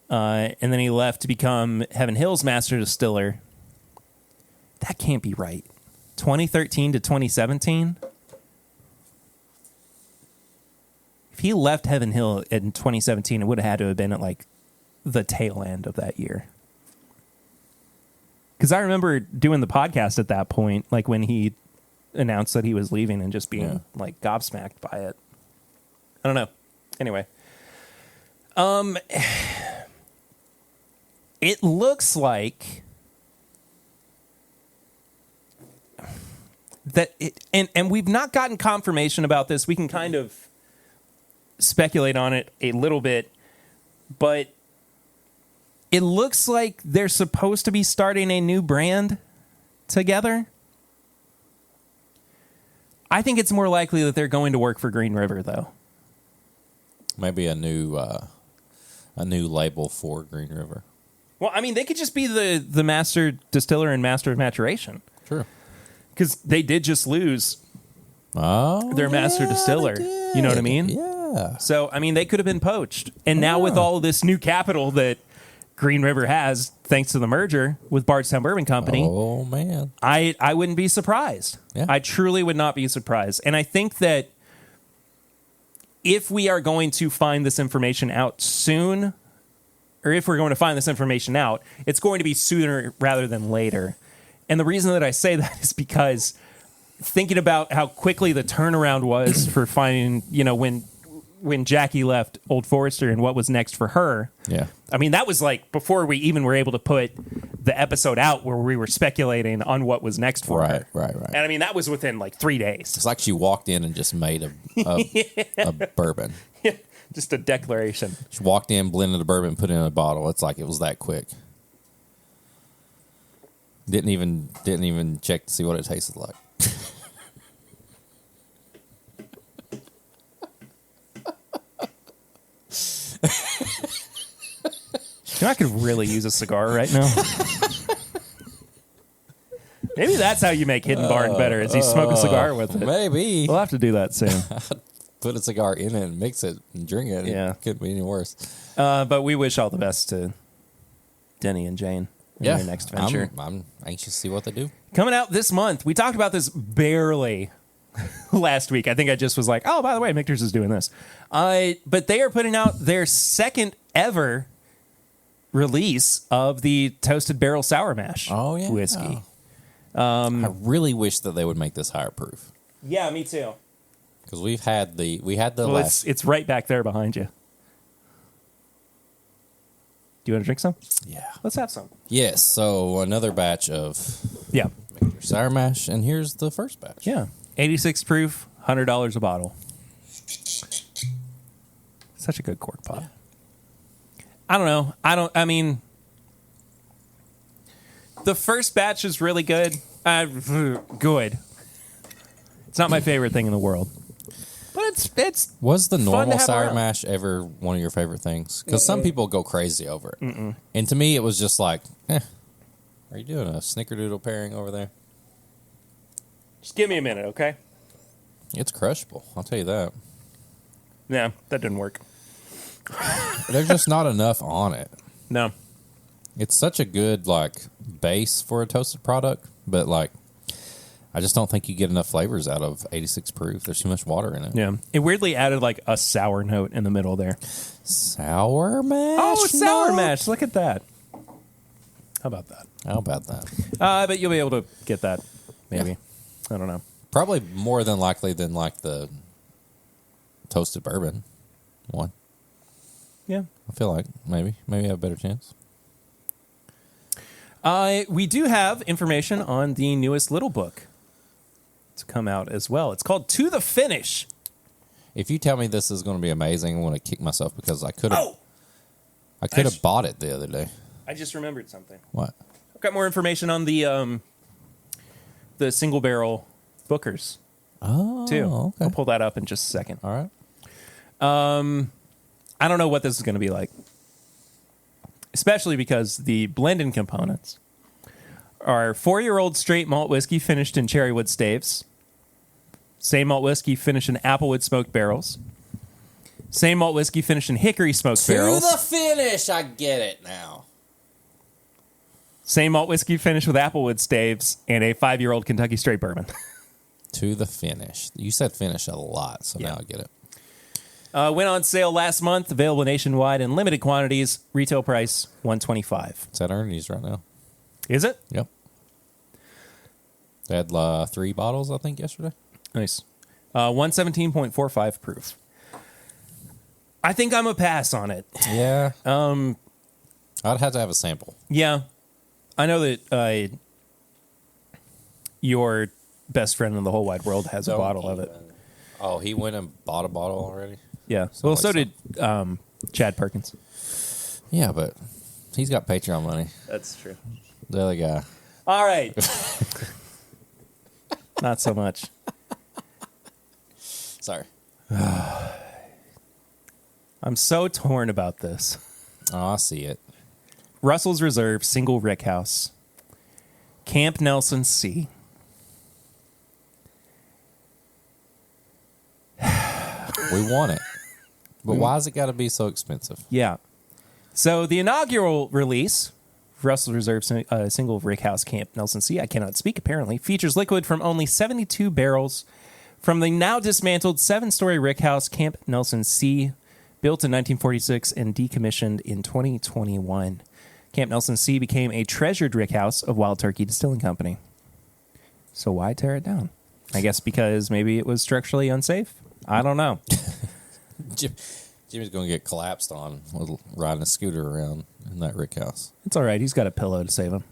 And then he left to become Heaven Hill's master distiller. That can't be right. 2013 to 2017? If he left Heaven Hill in 2017, it would have had to have been at, like, the tail end of that year. Because I remember doing the podcast at that point, like, when he announced that he was leaving and just being, like, gobsmacked by it. I don't know. Anyway. It looks like that it, and we've not gotten confirmation about this. We can kind of speculate on it a little bit, but it looks like they're supposed to be starting a new brand together. I think it's more likely that they're going to work for Green River, though. Maybe a new label for Green River. Well, I mean, they could just be the master distiller and master of maturation. True. Because they did just lose their master distiller. You know what I mean? Yeah. So, I mean, they could have been poached. And now with all of this new capital that Green River has, thanks to the merger with Bardstown Bourbon Company. Oh, man. I wouldn't be surprised. Yeah. I truly would not be surprised. And I think that if we are going to find this information out soon, or if we're going to find this information out, it's going to be sooner rather than later. And the reason that I say that is because thinking about how quickly the turnaround was for finding, you know, when Jackie left Old Forester and what was next for her. Yeah. I mean, that was like before we even were able to put the episode out where we were speculating on what was next for her. Right. And I mean, that was within like 3 days. It's like she walked in and just made a bourbon. Just a declaration. Just walked in, blended the bourbon, put it in a bottle. It's like it was that quick. Didn't even check to see what it tasted like. You know, I could really use a cigar right now. Maybe that's how you make Hidden Barn better, is you smoke a cigar with it. Maybe. We'll have to do that soon. Put a cigar in it and mix it and drink it. Yeah. It couldn't be any worse. But we wish all the best to Denny and Jane in their next venture. I'm anxious to see what they do. Coming out this month. We talked about this barely last week. I think I just was like, oh, by the way, Michter's is doing this. But they are putting out their second ever release of the Toasted Barrel Sour Mash whiskey. I really wish that they would make this higher proof. Yeah, me too. Because we had the well, last. It's right back there behind you. Do you want to drink some? Yeah. Let's have some. Yes. So another batch of sour mash, and here's the first batch. Yeah, 86 proof, $100 a bottle. Such a good cork pot. Yeah. I don't know. I mean, the first batch is really good. Good. It's not my favorite thing in the world. But it's was the normal sour mash ever one of your favorite things? Because some people go crazy over it. And to me, it was just like, are you doing a snickerdoodle pairing over there? Just give me a minute, okay? It's crushable. I'll tell you that. Yeah, that didn't work. There's just not enough on it. No. It's such a good, like, base for a toasted product, but, like, I just don't think you get enough flavors out of 86 proof. There's too much water in it. Yeah. It weirdly added, like, a sour note in the middle there. Sour mash? Oh, sour mash. Look at that. How about that? How about that? But you'll be able to get that, maybe. Yeah. I don't know. Probably more than likely than, like, the toasted bourbon one. Yeah. I feel like maybe I have a better chance. We do have information on the newest little book to come out as well. It's called To the Finish. If you tell me this is going to be amazing, I'm going to kick myself because I could have bought it the other day. I just remembered something. What? I've got more information on the single barrel Bookers. Oh, too. Okay. I'll pull that up in just a second. All right. I don't know what this is going to be like, especially because the blending components are 4-year-old straight malt whiskey finished in cherrywood staves, same malt whiskey finished in applewood smoked barrels, same malt whiskey finished in hickory smoked barrels. To the finish, I get it now. Same malt whiskey finished with applewood staves, and a 5-year-old Kentucky straight bourbon. To the finish. You said finish a lot, so now I get it. Went on sale last month, available nationwide in limited quantities. Retail price $125. It's at Ernie's right now. Is it? Yep. They had 3 bottles, I think, yesterday. Nice. 117.45 proof. I think I'm a pass on it. Yeah. I'd have to have a sample. Yeah. I know that your best friend in the whole wide world has a bottle of it. Oh, he went and bought a bottle already? Yeah. Well, so did Chad Perkins. Yeah, but he's got Patreon money. That's true. The other guy. All right. Not so much. Sorry. I'm so torn about this. Oh, I see it. Russell's Reserve Single Rickhouse. Camp Nelson C. We want it. But why has it got to be so expensive? Yeah. So the inaugural release, Russell's Reserve Single Rickhouse Camp Nelson C, I cannot speak apparently, features liquid from only 72 barrels from the now dismantled 7-story rickhouse Camp Nelson C, built in 1946 and decommissioned in 2021. Camp Nelson C became a treasured rickhouse of Wild Turkey Distilling Company. So why tear it down? I guess because maybe it was structurally unsafe? I don't know. Jimmy's going to get collapsed on riding a scooter around in that rickhouse. It's all right. He's got a pillow to save him.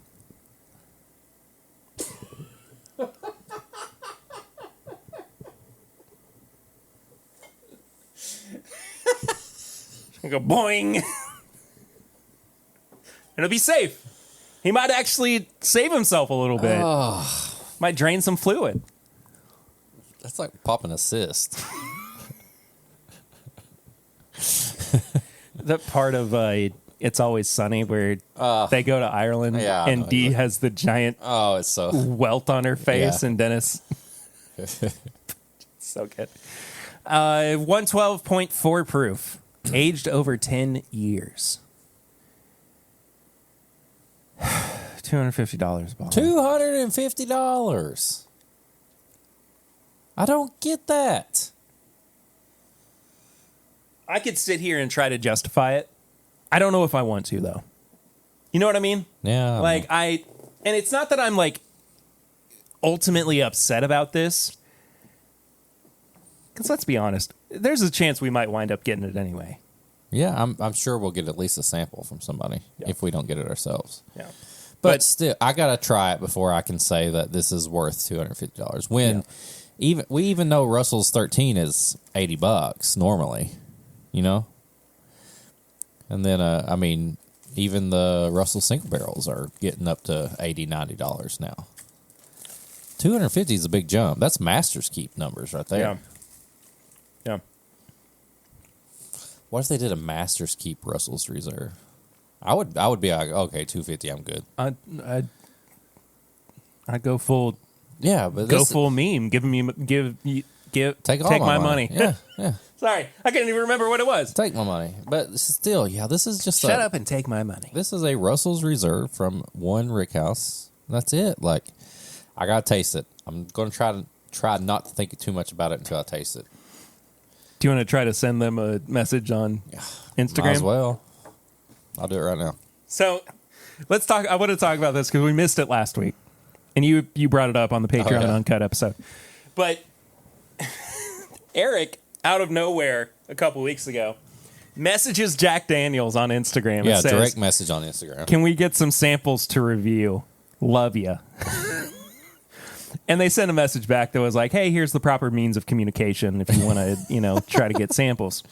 Go boing. And it'll be safe. He might actually save himself a little bit. Might drain some fluid. That's like popping a cyst. That part of It's Always Sunny where they go to Ireland and Dee has the giant it's so welt on her face and Dennis. So good. 112.4 proof. Aged over 10 years. $250 a bottle. $250. I don't get that. I could sit here and try to justify it. I don't know if I want to, though. You know what I mean? Yeah. And it's not that I'm like ultimately upset about this. Because let's be honest, there's a chance we might wind up getting it anyway. Yeah, I'm sure we'll get at least a sample from somebody if we don't get it ourselves. Yeah. But still, I gotta try it before I can say that this is worth $250. When we even know Russell's 13 is $80 normally, you know. And then I mean, even the Russell single barrels are getting up to $80, $90 now. $250 is a big jump. That's Master's Keep numbers right there. Yeah. Yeah. What if they did a Master's Keep Russell's Reserve? I would be like, okay, $250, I'm good. I'd go full. Yeah, but go full meme. Take my money. Yeah. Sorry, I couldn't even remember what it was. Take my money. But still, this is just shut up and take my money. This is a Russell's Reserve from one Rickhouse. That's it. Like, I gotta taste it. I'm gonna try not to think too much about it until I taste it. Do you want to try to send them a message on Instagram? Might as well. I'll do it right now. So let's talk. I want to talk about this because we missed it last week, and you brought it up on the Patreon Uncut episode. But Eric, out of nowhere, a couple weeks ago, messages Jack Daniels on Instagram. Yeah, and says, direct message on Instagram. Can we get some samples to review? Love ya. And they sent a message back that was like, hey, here's the proper means of communication if you want to, try to get samples.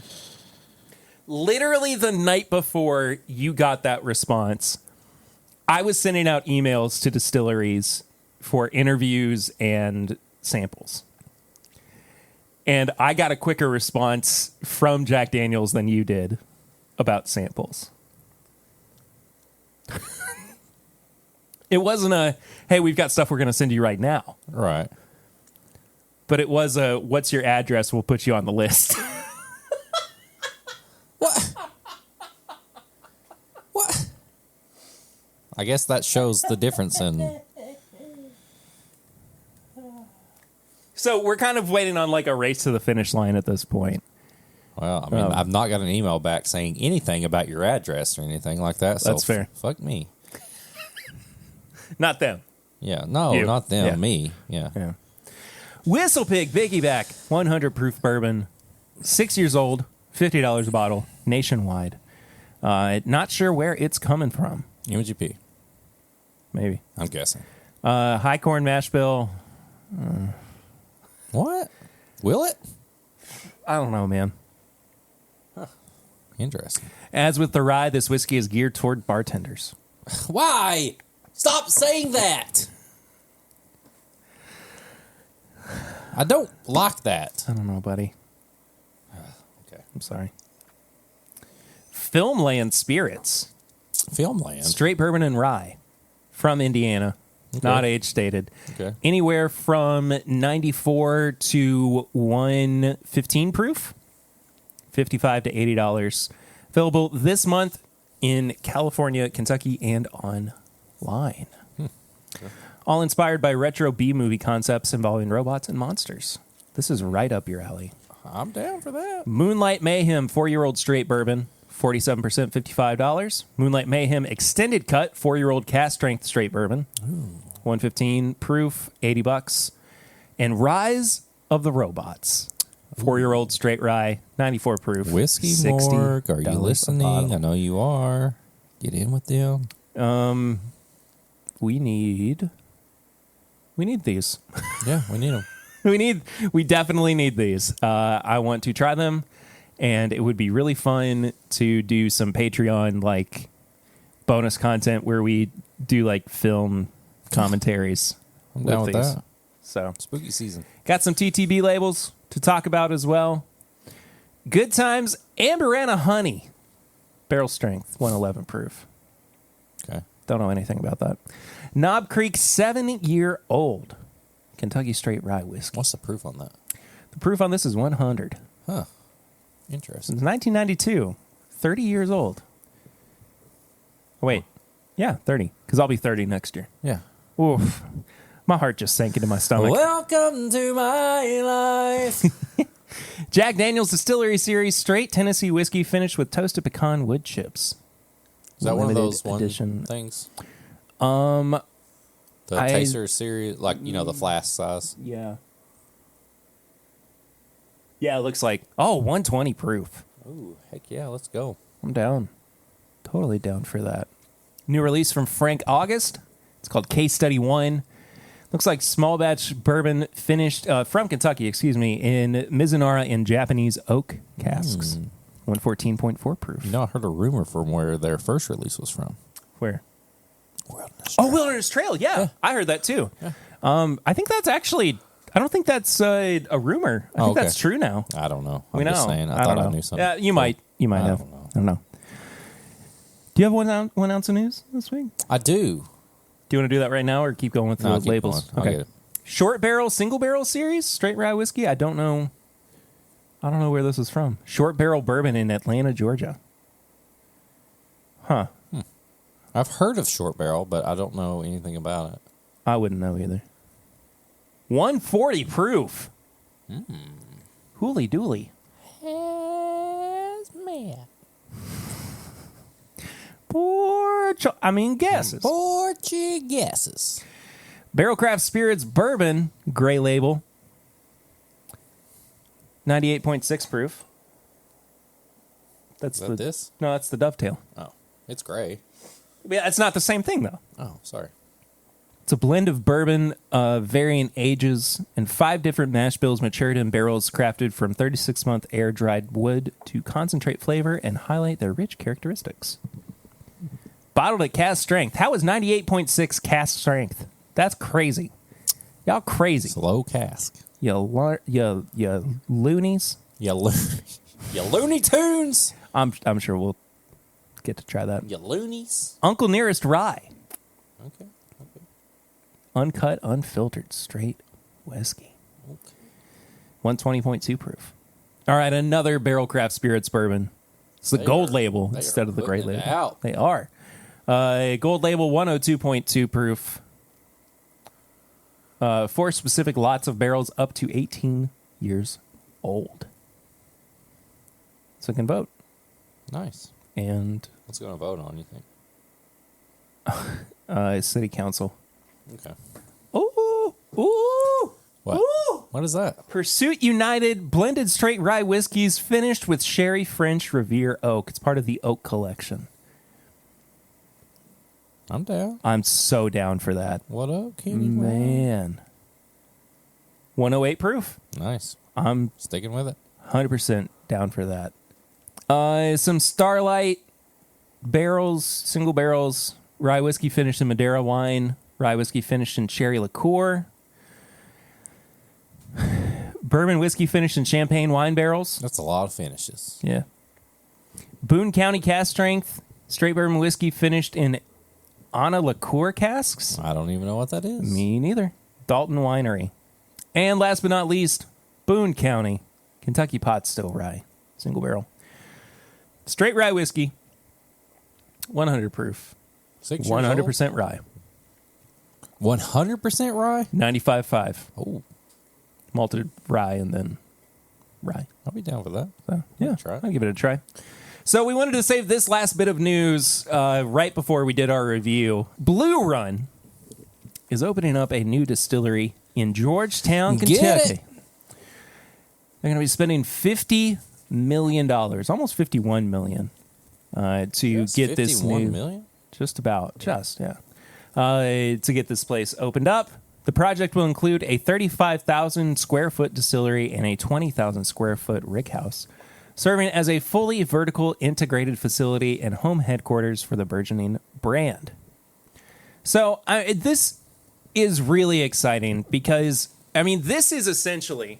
Literally the night before you got that response, I was sending out emails to distilleries for interviews and samples. And I got a quicker response from Jack Daniels than you did about samples. It wasn't a, hey, we've got stuff we're going to send you right now. Right. But it was a, what's your address? We'll put you on the list. What? I guess that shows the difference in... So we're kind of waiting on like a race to the finish line at this point. Well, I mean, I've not got an email back saying anything about your address or anything like that. So that's fair. Fuck me. Not them. Yeah, no, you. not them. Yeah. Me. Yeah. Whistle Pig Piggyback, 100 proof bourbon, 6 years old, $50 a bottle, nationwide. Not sure where it's coming from. MGP. Maybe. I'm guessing. High corn mash bill. What? Will it? I don't know, man. Interesting. As with the rye, this whiskey is geared toward bartenders. Why? Stop saying that. I don't like that. I don't know, buddy. Okay. I'm sorry. Filmland Spirits. Filmland. Straight bourbon and rye from Indiana. Okay. Not age stated. Okay. Anywhere from 94 to 115 proof. $55 to $80. Available this month in California, Kentucky, and online. Okay. All inspired by retro B-movie concepts involving robots and monsters. This is right up your alley. I'm down for that. Moonlight Mayhem 4-year-old straight bourbon, 47%, $55. Moonlight Mayhem extended cut 4-year-old cast strength straight bourbon, 115 proof, $80. And Rise of the Robots, 4-year-old straight rye, 94 proof, Whiskey $60 Morgue, are you listening? I know you are. Get in with them. We need these. Yeah, we need them. We definitely need these. I want to try them And it would be really fun to do some Patreon like bonus content where we do like film commentaries. I'm down with these. that. So Spooky season. got some TTB labels to talk about as well. Good Times Amberana Honey. Barrel strength, 111 proof. Okay. Don't know anything about that. Knob Creek 7-year-old Kentucky straight rye whiskey. What's the proof on that? The proof on this is 100. Huh. Interesting. Since 1992. 30 years old. Wait. Yeah, 30. Because I'll be 30 next year. Yeah. Oof. My heart just sank into my stomach. Welcome to my life. Jack Daniel's Distillery Series Straight Tennessee Whiskey finished with toasted pecan wood chips. Is that one of those edition. things? I- Taster series, like, the flask size. Yeah. Yeah, it looks like, 120 proof. Ooh, heck yeah, let's go. I'm down. Totally down for that. New release from Frank August. It's called Case Study 1. Looks like small batch bourbon finished from Kentucky, in Mizunara in Japanese oak casks. 114.4 proof. I heard a rumor from where their first release was from. Where? Wilderness Oh, Wilderness Trail. Yeah, I heard that too. Yeah. I think that's actually, I don't think that's a rumor. I think that's true now. I don't know. We know. Just saying. I thought I knew something. Yeah, you might have. I don't know. Do you have one ounce of news this week? I do. Do you want to do that right now or keep going with the Keep labels? going. I'll get it. Short barrel, single barrel series, straight rye whiskey. I don't know where this is from. Short barrel bourbon in Atlanta, Georgia. Huh. I've heard of short barrel, but I don't know anything about it. I wouldn't know either. 140 proof. Hooly dooly. Guesses. Portugueses. Barrelcraft Spirits Bourbon, gray label. 98.6 proof. Is that this? No, that's the Dovetail. Oh, it's gray. Yeah, it's not the same thing, though. Oh, sorry. It's a blend of bourbon, varying ages, and 5 different mash bills matured in barrels crafted from 36-month air-dried wood to concentrate flavor and highlight their rich characteristics. Bottled at cask strength. How is 98.6 cask strength? That's crazy. Y'all crazy. Slow cask. You loonies. You Looney Tunes. I'm sure we'll get to try that. You loonies. Uncle Nearest Rye. Okay. Uncut, unfiltered, straight whiskey. Okay. 120.2 proof. All right, another Barrelcraft Spirits bourbon. It's the gold label instead of the gray label. Out. They are. Gold label, 102.2 proof. 4 specific lots of barrels up to 18 years old. So you can vote. Nice. And What's going to vote on, you think? city council. Okay. Ooh! What? Ooh! What is that? Pursuit United blended straight rye whiskeys finished with Sherry French Revere Oak. It's part of the Oak Collection. I'm down. I'm so down for that. What up, Kenny? Man. 108 proof. Nice. I'm Sticking with it. 100% down for that. Some Starlight barrels, single barrels, rye whiskey finished in Madeira wine, rye whiskey finished in cherry liqueur, bourbon whiskey finished in champagne wine barrels. That's a lot of finishes. Yeah. Boone County cask strength, straight bourbon whiskey finished in Anna liqueur casks. I don't even know what that is. Me neither. Dalton Winery. And last but not least, Boone County, Kentucky pot still rye, single barrel. Straight rye whiskey, 100 proof, 6 years 100% rye, old? 100% rye? 95.5. Oh, Malted rye and then rye. I'll be down for that. So, yeah, try it. I'll give it a try. So we wanted to save this last bit of news right before we did our review. Blue Run is opening up a new distillery in Georgetown, Kentucky. Get it. They're going to be spending $50 million, almost $51 million, to get this new. $51 million? To get this place opened up. The project will include a 35,000 square foot distillery and a 20,000 square foot rick house. serving as a fully vertical integrated facility and home headquarters for the burgeoning brand. So this is really exciting because, I mean, this is essentially,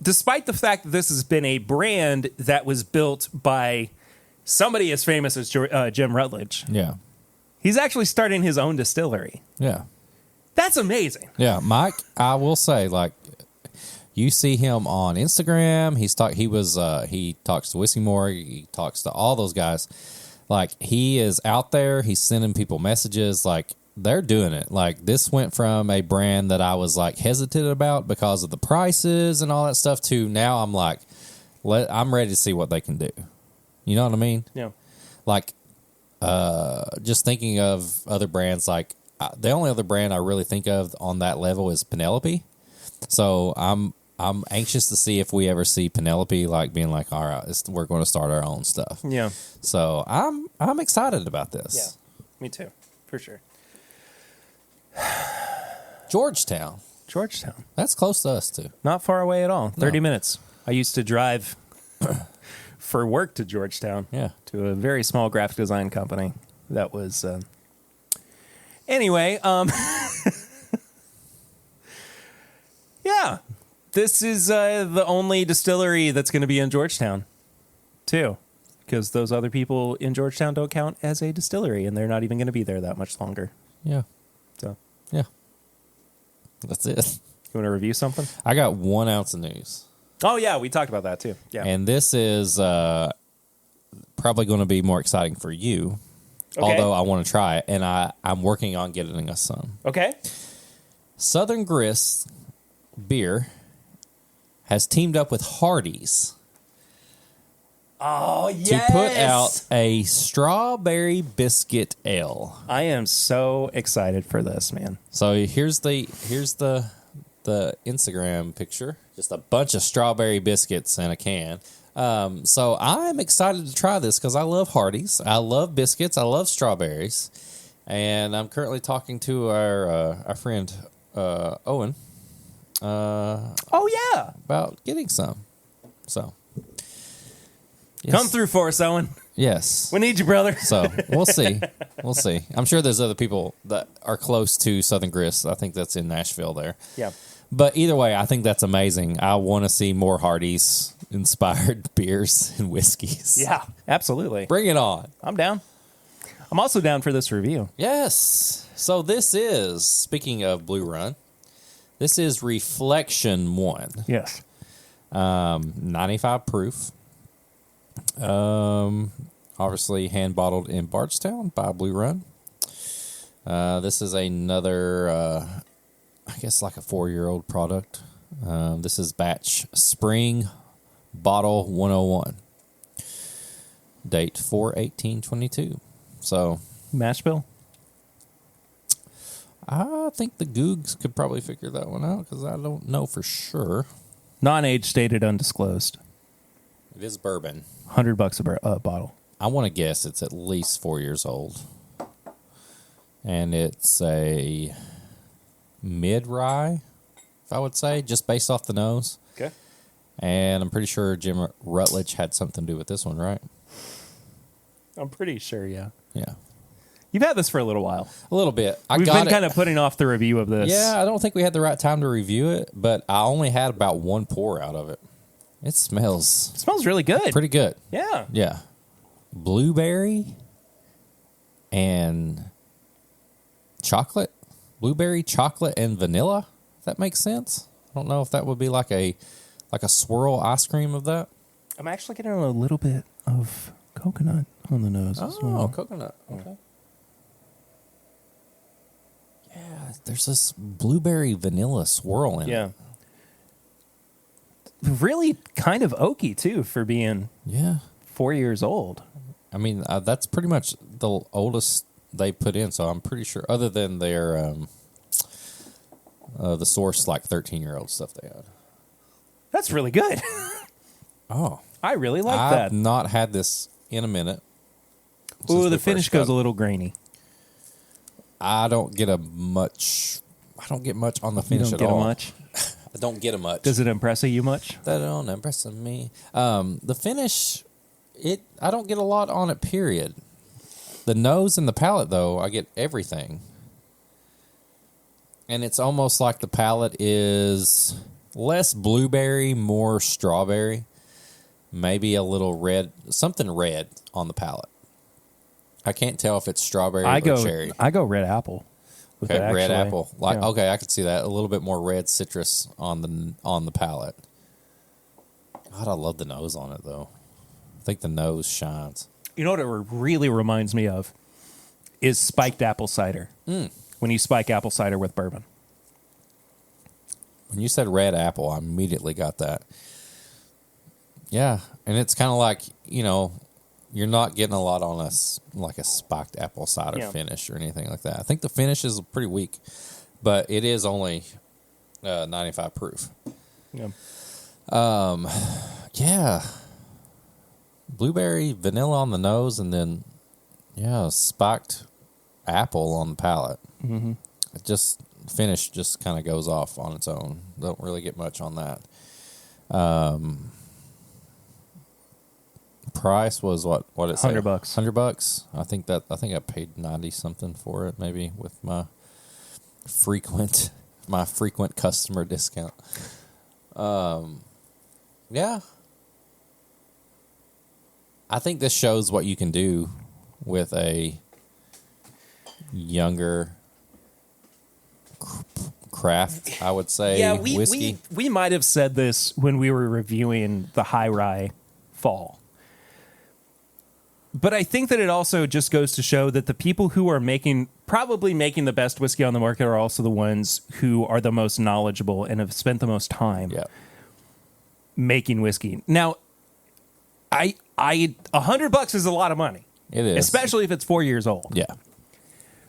despite the fact that this has been a brand that was built by somebody as famous as Jim Rutledge. Yeah. He's actually starting his own distillery. Yeah. That's amazing. Yeah, Mike, I will say, like, you see him on Instagram. He talks to Whiskey-More. He talks to all those guys. Like, he is out there. He's sending people messages. Like, they're doing it. Like, this went from a brand that I was, like, hesitant about because of the prices and all that stuff to now I'm like, I'm ready to see what they can do. You know what I mean? Yeah. Like, just thinking of other brands, like, the only other brand I really think of on that level is Penelope. So I'm anxious to see if we ever see Penelope like being like, all right, we're going to start our own stuff. Yeah. So I'm excited about this. Yeah. Me too, for sure. Georgetown. That's close to us too. Not far away at all. 30 minutes. I used to drive for work to Georgetown. Yeah. To a very small graphic design company that was. Anyway, yeah, this is the only distillery that's going to be in Georgetown, too, because those other people in Georgetown don't count as a distillery, and they're not even going to be there that much longer. Yeah. So, yeah, that's it. You want to review something? I got 1 ounce of news. Oh, yeah, we talked about that, too. Yeah, and this is probably going to be more exciting for you. Okay. Although I want to try it, and I'm working on getting us some. Okay. Southern Grist Beer has teamed up with Hardee's yes! to put out a strawberry biscuit ale. I am so excited for this, man. So here's the Instagram picture. Just a bunch of strawberry biscuits in a can. So I'm excited to try this because I love Hardee's. I love biscuits. I love strawberries. And I'm currently talking to our friend Owen. Oh, yeah. About getting some. So. Yes. Come through for us, Owen. Yes. We need you, brother. So we'll see. We'll see. I'm sure there's other people that are close to Southern Grist. I think that's in Nashville there. Yeah. But either way, I think that's amazing. I want to see more Hardee's inspired beers and whiskeys. Yeah, absolutely. Bring it on. I'm down. I'm also down for this review. Yes. So this is, speaking of Blue Run, this is Reflection 1. Yes. 95 proof. Obviously hand bottled in Bardstown by Blue Run. This is another, I guess like a 4-year-old product. This is batch Spring Bottle 101. Date 4/18/22. So Mash bill? I think the Googs could probably figure that one out because I don't know for sure. Non-age stated undisclosed. It is bourbon. $100 a bottle. I want to guess it's at least 4 years old. And it's a mid-rye, if I would say, just based off the nose. Okay. And I'm pretty sure Jim Rutledge had something to do with this one, right? I'm pretty sure, yeah. Yeah. You've had this for a little while. A little bit. We've been kind of putting off the review of this. Yeah, I don't think we had the right time to review it, but I only had about 1 pour out of it. It smells It smells really good. pretty good. Yeah. Yeah. Blueberry and chocolate. Blueberry, chocolate, and vanilla. If that makes sense. I don't know if that would be like a swirl ice cream of that. I'm actually getting a little bit of coconut on the nose as well. Coconut. Okay. Yeah, there's this blueberry vanilla swirl in it. Yeah. Really kind of oaky, too, for being 4 years old. I mean, that's pretty much the oldest they put in, so I'm pretty sure, other than their the Source, like 13-year-old stuff they had. That's really good. Oh. I really like I've that. not had this in a minute. Ooh, the finish goes a little grainy. I don't get much on the finish You at don't all. get much? I don't get it much. Does it impress you much? That don't impress me. The finish, I don't get a lot on it, period. The nose and the palate, though, I get everything. And it's almost like the palate is less blueberry, more strawberry. Maybe a little red, something red on the palate. I can't tell if it's strawberry or cherry. I go red apple. Okay, red apple. Okay, I could see that. A little bit more red citrus on the palate. God, I love the nose on it, though. I think the nose shines. You know what it really reminds me of is spiked apple cider. When you spike apple cider with bourbon. When you said red apple, I immediately got that. Yeah, and it's kind of like, you're not getting a lot on a spiked apple cider finish or anything like that. I think the finish is pretty weak, but it is only 95 proof. Yeah. Yeah. Blueberry, vanilla on the nose, and then, spiked apple on the palate. Mm-hmm. It finish just kind of goes off on its own. Don't really get much on that. Price was what it said? $100. $100. I think I paid 90 something for it, maybe with my frequent customer discount. Yeah. I think this shows what you can do with a younger craft, I would say. Yeah, whiskey. we might have said this when we were reviewing the High Rye Fall. But I think that it also just goes to show that the people who are probably making the best whiskey on the market are also the ones who are the most knowledgeable and have spent the most time making whiskey. Now, $100 is a lot of money. It is. Especially if it's 4 years old. Yeah.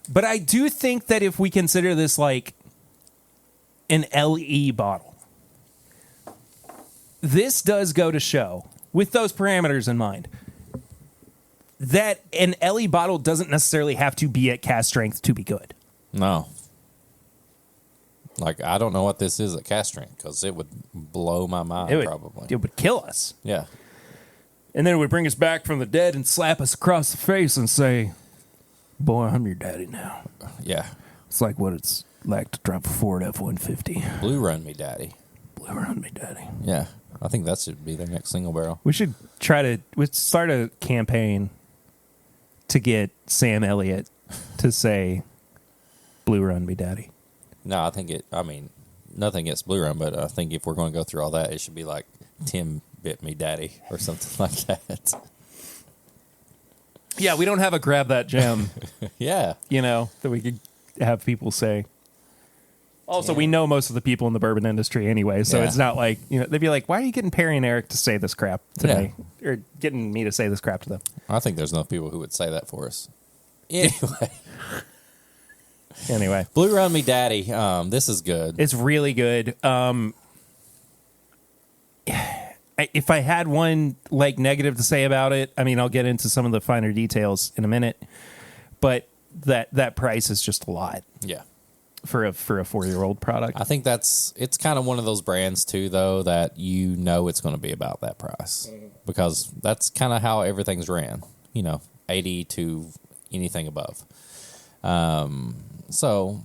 But I do think that if we consider this like an LE bottle, this does go to show, with those parameters in mind, that an LE bottle doesn't necessarily have to be at cask strength to be good. No. Like, I don't know what this is at cask strength, because it would blow my mind, probably. It would kill us. Yeah. And then it would bring us back from the dead and slap us across the face and say, boy, I'm your daddy now. Yeah. It's like what it's like to drive a Ford F-150. Blue Run Me Daddy. Blue Run Me Daddy. Yeah. I think that should be their next single barrel. We should start a campaign to get Sam Elliott to say, Blue Run Me Daddy. No, nothing against Blue Run, but I think if we're going to go through all that, it should be like Tim Bit Me Daddy or something like that. Yeah, we don't have a grab that gem. Yeah. That we could have people say. Also, we know most of the people in the bourbon industry anyway, so it's not like, they'd be like, why are you getting Perry and Eric to say this crap to me? Or getting me to say this crap to them? I think there's enough people who would say that for us. Anyway. Blue Run Me Daddy. This is good. It's really good. If I had one negative to say about it, I'll get into some of the finer details in a minute, but that price is just a lot. Yeah. For a 4-year-old product. I think it's kind of one of those brands too, though, that it's going to be about that price, because that's kind of how everything's ran, 80 to anything above. So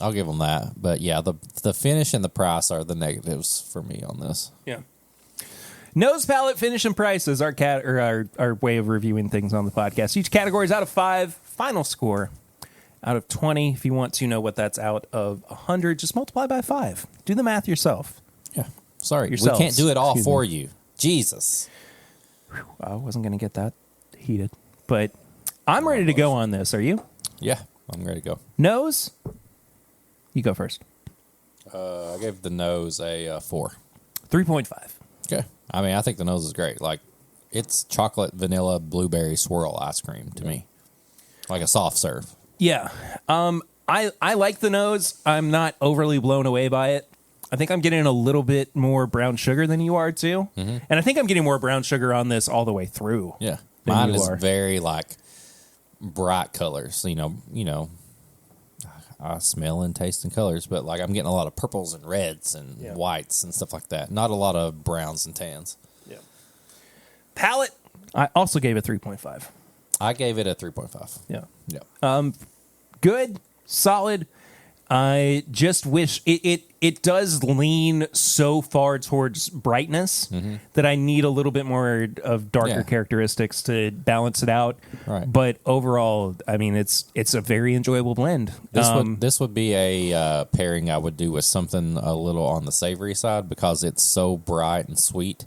I'll give them that. But yeah, the finish and the price are the negatives for me on this. Yeah. Nose, palate, finish, and price is our way of reviewing things on the podcast. Each category is out of 5. Final score out of 20. If you want to know what that's out of 100, just multiply by 5. Do the math yourself. Yeah. Sorry, Yourselves. We can't do it all for you. Jesus. I wasn't going to get that heated, but I'm ready to go on this. Are you? Yeah, I'm ready to go. Nose? You go first. I gave the nose a 4. 3.5. Okay. I think the nose is great. Like, it's chocolate, vanilla, blueberry swirl ice cream to me. Like a soft serve. Yeah. I like the nose. I'm not overly blown away by it. I think I'm getting a little bit more brown sugar than you are, too. Mm-hmm. And I think I'm getting more brown sugar on this all the way through. Yeah. Mine is very, bright colors. I I smell and taste and colors, but like I'm getting a lot of purples and reds and whites and stuff like that. Not a lot of browns and tans. Yeah. Palate, I also gave it 3.5. I gave it a 3.5. Yeah. Yeah. Good, solid. I just wish it does lean so far towards brightness that I need a little bit more of darker characteristics to balance it out. Right. But overall, I mean, it's a very enjoyable blend. This would be a pairing I would do with something a little on the savory side because it's so bright and sweet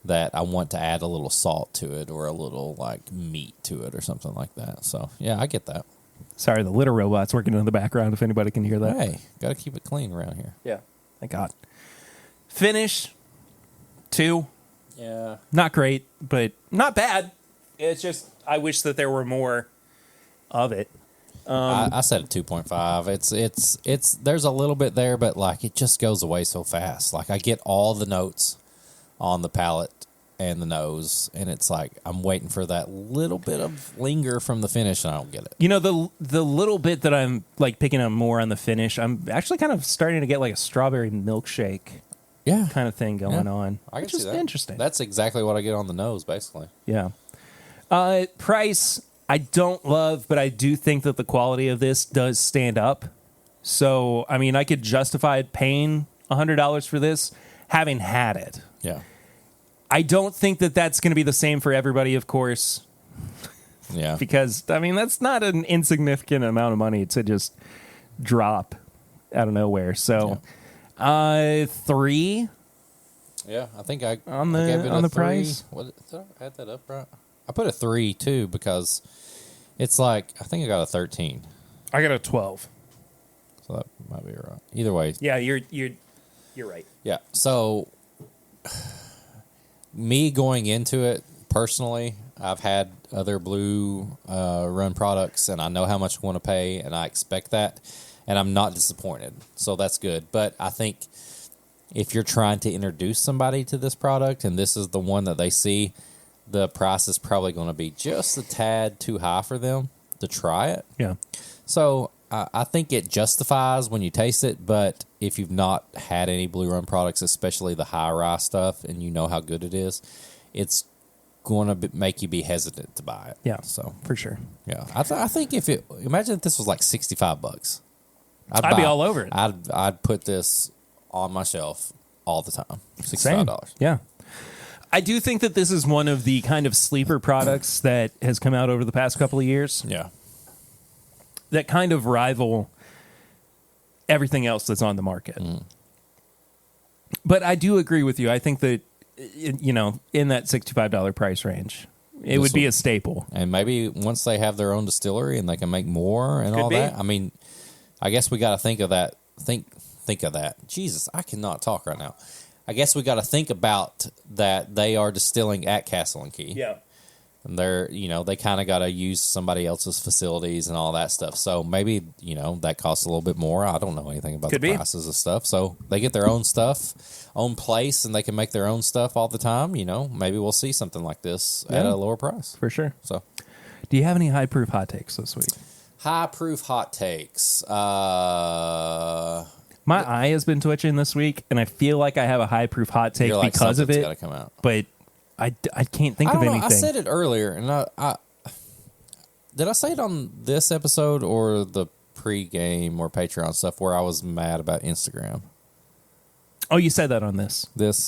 that I want to add a little salt to it or a little like meat to it or something like that. So yeah, I get that. Sorry, the litter robot's working in the background if anybody can hear that. Hey, got to keep it clean around here. Yeah. Thank God. Finish, 2. Yeah. Not great, but not bad. It's just, I wish that there were more of it. I said a 2.5. It's there's a little bit there, but like it just goes away so fast. Like I get all the notes on the palate and the nose, and it's like I'm waiting for that little bit of linger from the finish, and I don't get it. You know, the little bit that I'm like picking up more on the finish, I'm actually kind of starting to get like a strawberry milkshake kind of thing going on. I can which see is that. interesting. That's exactly what I get on the nose, basically. Yeah. Price, I don't love, but I do think that the quality of this does stand up. So, I mean, I could justify paying $100 for this, having had it. Yeah. I don't think that that's going to be the same for everybody, of course. Yeah. Because, I mean, that's not an insignificant amount of money to just drop out of nowhere. So, 3. Yeah, I think I On the- I gave it on a the 3. price? What, did I add that up right? I put a 3 too because it's like I think I got a 13. I got a 12. So that might be right. Either way. Yeah, you're right. Yeah. So me going into it personally, I've had other blue run products, and I know how much I want to pay, and I expect that, and I'm not disappointed. So that's good. But I think if you're trying to introduce somebody to this product, and this is the one that they see, the price is probably going to be just a tad too high for them to try it. Yeah. So I think it justifies when you taste it, but if you've not had any Blue Run products, especially the high rye stuff, and you know how good it is, it's going to make you be hesitant to buy it. Yeah. So For sure. yeah, I think imagine if this was like $65, I'd be all over it. I'd put this on my shelf all the time. Same. $65. Yeah. I do think that this is one of the kind of sleeper products that has come out over the past couple of years Yeah. that kind of rival everything else that's on the market. But I do agree with you. I think that, you know, in that $65 price range, it would be a staple. And maybe once they have their own distillery and they can make more and all that. I mean, I guess we got to think of that. Think of that. Jesus, I cannot talk right now. I guess we got to think about that they are distilling at Castle and Key. Yeah. And they're, you know, they kind of got to use somebody else's facilities and all that stuff. So maybe, you know, that costs a little bit more. I don't know anything about the prices of stuff. So they get their own stuff, own place, and they can make their own stuff all the time. You know, maybe we'll see something like this at a lower price. For sure. So, do you have any high proof hot takes this week? high proof hot takes. My eye has been twitching this week, and I feel like I have a high proof hot take like, because of it. Gotta come out. But I can't think I of don't know. anything. I said it earlier, and I did I say it on this episode or the pre-game or Patreon stuff where I was mad about Instagram? Oh, you said that on this.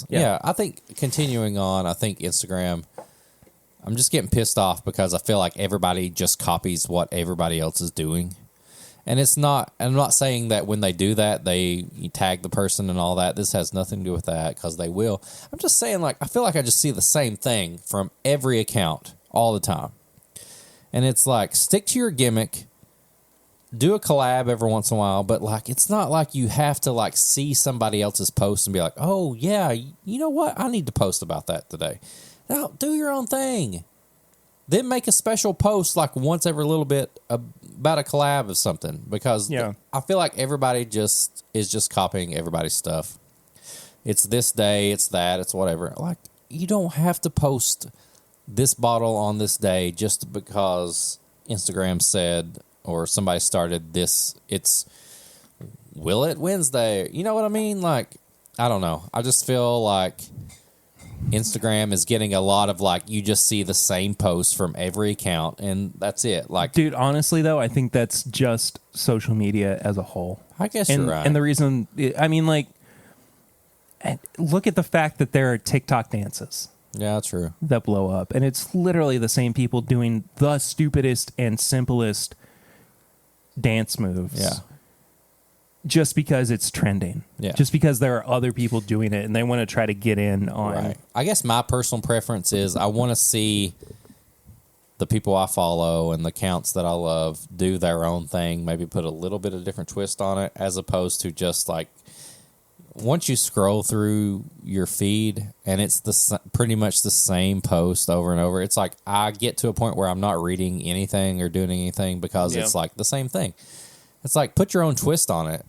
Yeah. I think continuing on, I think Instagram, I'm just getting pissed off because I feel like everybody just copies what everybody else is doing. And it's not, I'm not saying that when they do that, you tag the person and all that. This has nothing to do with that because they will. I'm just saying, like, I feel like I just see the same thing from every account all the time. And it's like, stick to your gimmick, do a collab every once in a while, but like, it's not like you have to like see somebody else's post and be like, oh yeah, you know what? I need to post about that today. Now do your own thing. Then make a special post like once every little bit about a collab of something because I feel like everybody is just copying everybody's stuff. It's this day, it's that, it's whatever. Like you don't have to post this bottle on this day just because Instagram said or somebody started this. It's Will It Wednesday. You know what I mean? Like, I don't know. I just feel like Instagram is getting a lot of like, you just see the same post from every account and that's it. Like, dude, honestly though, I think that's just social media as a whole. I guess and, you're right. And the reason, I mean, like, look at the fact that there are TikTok dances. Yeah, true. That blow up. And it's literally the same people doing the stupidest and simplest dance moves. Yeah. Just because it's trending. Yeah. Just because there are other people doing it and they want to try to get in on. Right. I guess my personal preference is I want to see the people I follow and the accounts that I love do their own thing, maybe put a little bit of different twist on it, as opposed to just like, once you scroll through your feed and it's pretty much the same post over and over, it's like I get to a point where I'm not reading anything or doing anything because it's like the same thing. It's like, put your own twist on it,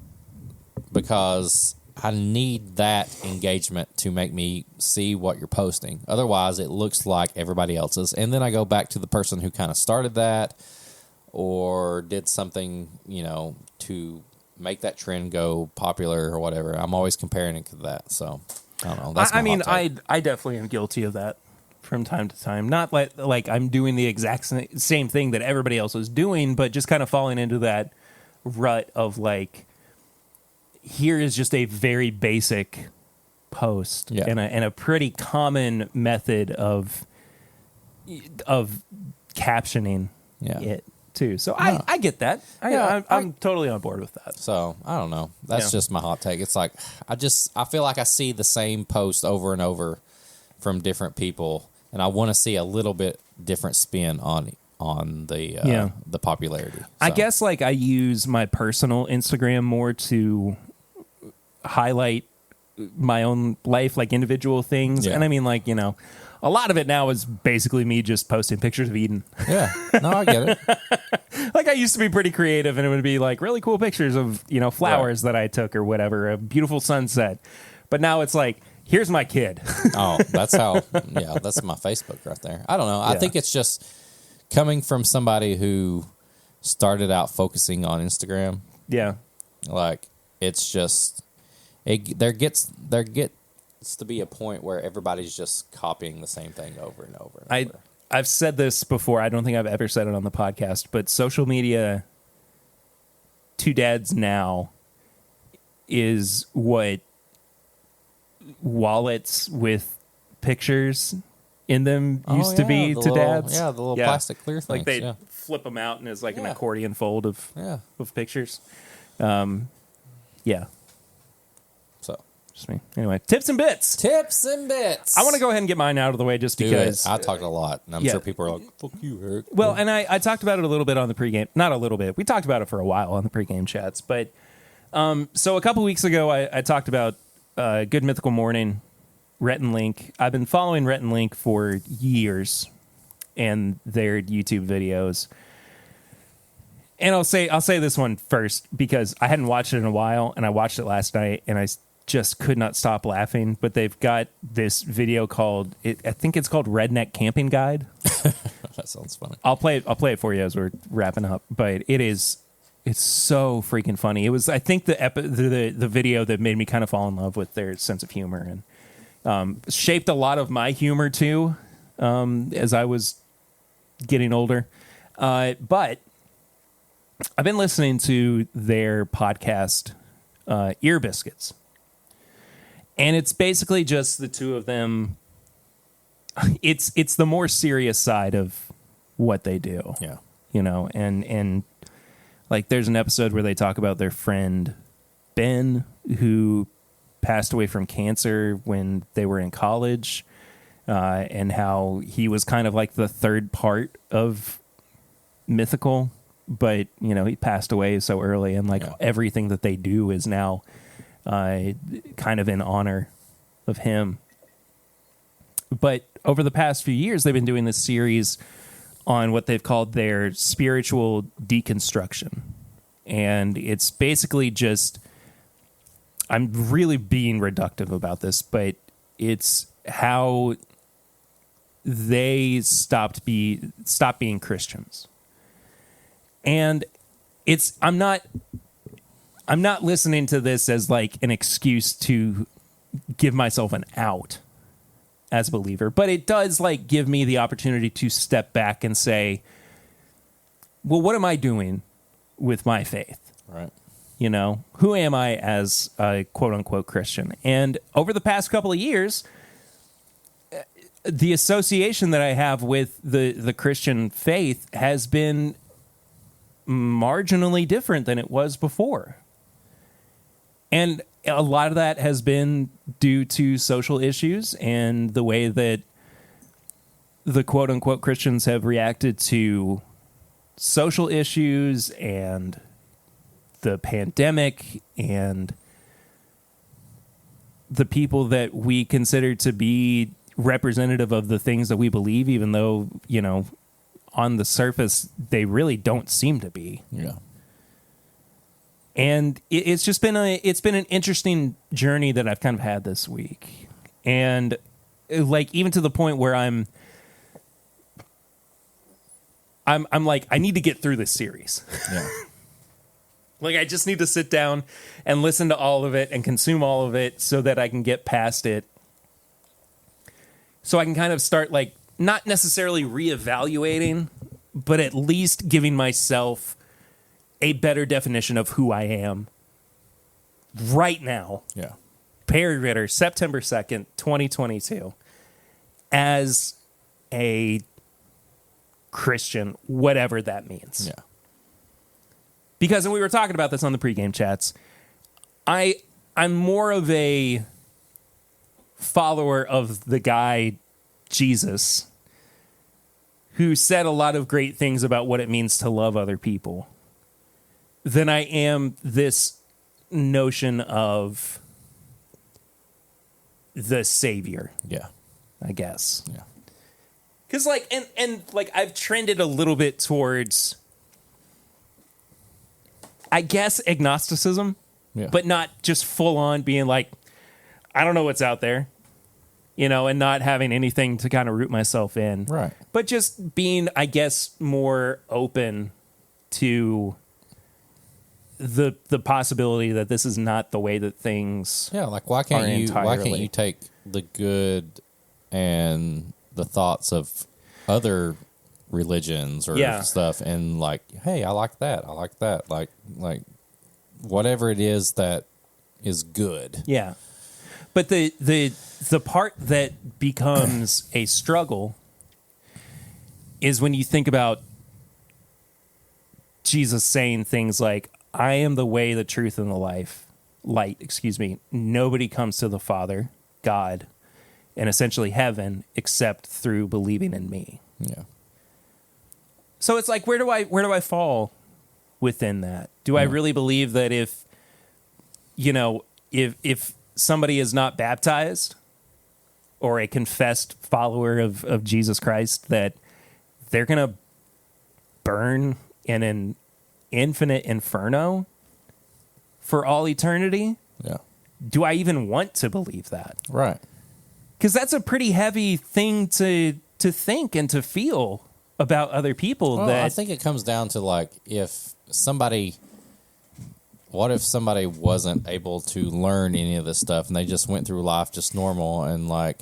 because I need that engagement to make me see what you're posting. Otherwise, it looks like everybody else's. And then I go back to the person who kind of started that or did something, to make that trend go popular or whatever. I'm always comparing it to that. So, I don't know. That's I mean, I definitely am guilty of that from time to time. Not like I'm doing the exact same thing that everybody else is doing, but just kind of falling into that rut of like, here is just a very basic post and a pretty common method of captioning it too. So I get that. I'm totally on board with that. So I don't know. That's just my hot take. It's like I feel like I see the same post over and over from different people, and I want to see a little bit different spin on the popularity. So. I guess like I use my personal Instagram more to highlight my own life, like individual things. And I mean, like, a lot of it now is basically me just posting pictures of Eden. Yeah. No, I get it. Like I used to be pretty creative and it would be like really cool pictures of, flowers that I took or whatever, a beautiful sunset. But now it's like, here's my kid. Oh, that's that's my Facebook right there. I don't know. I think it's just coming from somebody who started out focusing on Instagram. Yeah. Like, it's just, there gets to be a point where everybody's just copying the same thing over and over and over. I've said this before. I don't think I've ever said it on the podcast, but social media, Two Dads Now, is what wallets with pictures in them used to be to dads. Yeah, the little plastic clear things. Like they flip them out and it's like an accordion fold of pictures. Yeah. So. Just me. Anyway, tips and bits. I want to go ahead and get mine out of the way just because. I talked a lot, and I'm sure people are like, fuck you, Eric. Well, and I talked about it a little bit on the pregame. Not a little bit. We talked about it for a while on the pregame chats. But so a couple weeks ago, I talked about Good Mythical Morning, Rhett and Link. I've been following Rhett and Link for years and their YouTube videos. And I'll say this one first because I hadn't watched it in a while, and I watched it last night, and I just could not stop laughing. But they've got this video called, I think it's called Redneck Camping Guide. That sounds funny. I'll play it for you as we're wrapping up. But it's so freaking funny. It was, I think, the video that made me kind of fall in love with their sense of humor and shaped a lot of my humor too as I was getting older. But I've been listening to their podcast, Ear Biscuits. And it's basically just the two of them. It's the more serious side of what they do. Yeah. And like there's an episode where they talk about their friend Ben, who passed away from cancer when they were in college, and how he was kind of like the third part of Mythical, but he passed away so early, and everything that they do is now kind of in honor of him. But over the past few years, they've been doing this series on what they've called their spiritual deconstruction. And it's basically just, I'm really being reductive about this, but it's how they stopped being Christians. And I'm not listening to this as like an excuse to give myself an out as a believer, but it does like give me the opportunity to step back and say, well, what am I doing with my faith? Right. You know, who am I as a quote unquote Christian? And over the past couple of years, the association that I have with the Christian faith has been marginally different than it was before. And a lot of that has been due to social issues and the way that the quote unquote Christians have reacted to social issues and the pandemic and the people that we consider to be representative of the things that we believe, even though, you know, on the surface, they really don't seem to be. Yeah. And it's just been an interesting journey that I've kind of had this week. And like, even to the point where I'm like, I need to get through this series. Yeah. Like, I just need to sit down and listen to all of it and consume all of it so that I can get past it. So I can kind of start, like, not necessarily reevaluating, but at least giving myself a better definition of who I am right now. Yeah. Perry Ritter, September 2nd, 2022, as a Christian, whatever that means. Yeah. Because, and we were talking about this on the pregame chats, I'm more of a follower of the guy Jesus, who said a lot of great things about what it means to love other people, than I am this notion of the Savior. Yeah. I guess. Yeah. Because, like, and like, I've trended a little bit towards, I guess, agnosticism, Yeah. but not just full on being like, I don't know what's out there, you know, and not having anything to kind of root myself in. Right. But just being, I guess, more open to the possibility that this is not the way that things. Yeah, like why can't you entirely. take the good and the thoughts of other religions or stuff and like, hey, I like that, like whatever it is that is good. Yeah. But the part that becomes a struggle is when you think about Jesus saying things like, I am the way, the truth, and the light, nobody comes to the Father, God, and essentially heaven, except through believing in me. Yeah. So it's like, where do I fall within that? Do I really believe that if somebody is not baptized or a confessed follower of Jesus Christ, that they're going to burn in an infinite inferno for all eternity? Yeah. Do I even want to believe that? Right. Because that's a pretty heavy thing to think and to feel about other people. Well, that I think it comes down to like, what if somebody wasn't able to learn any of this stuff and they just went through life just normal and like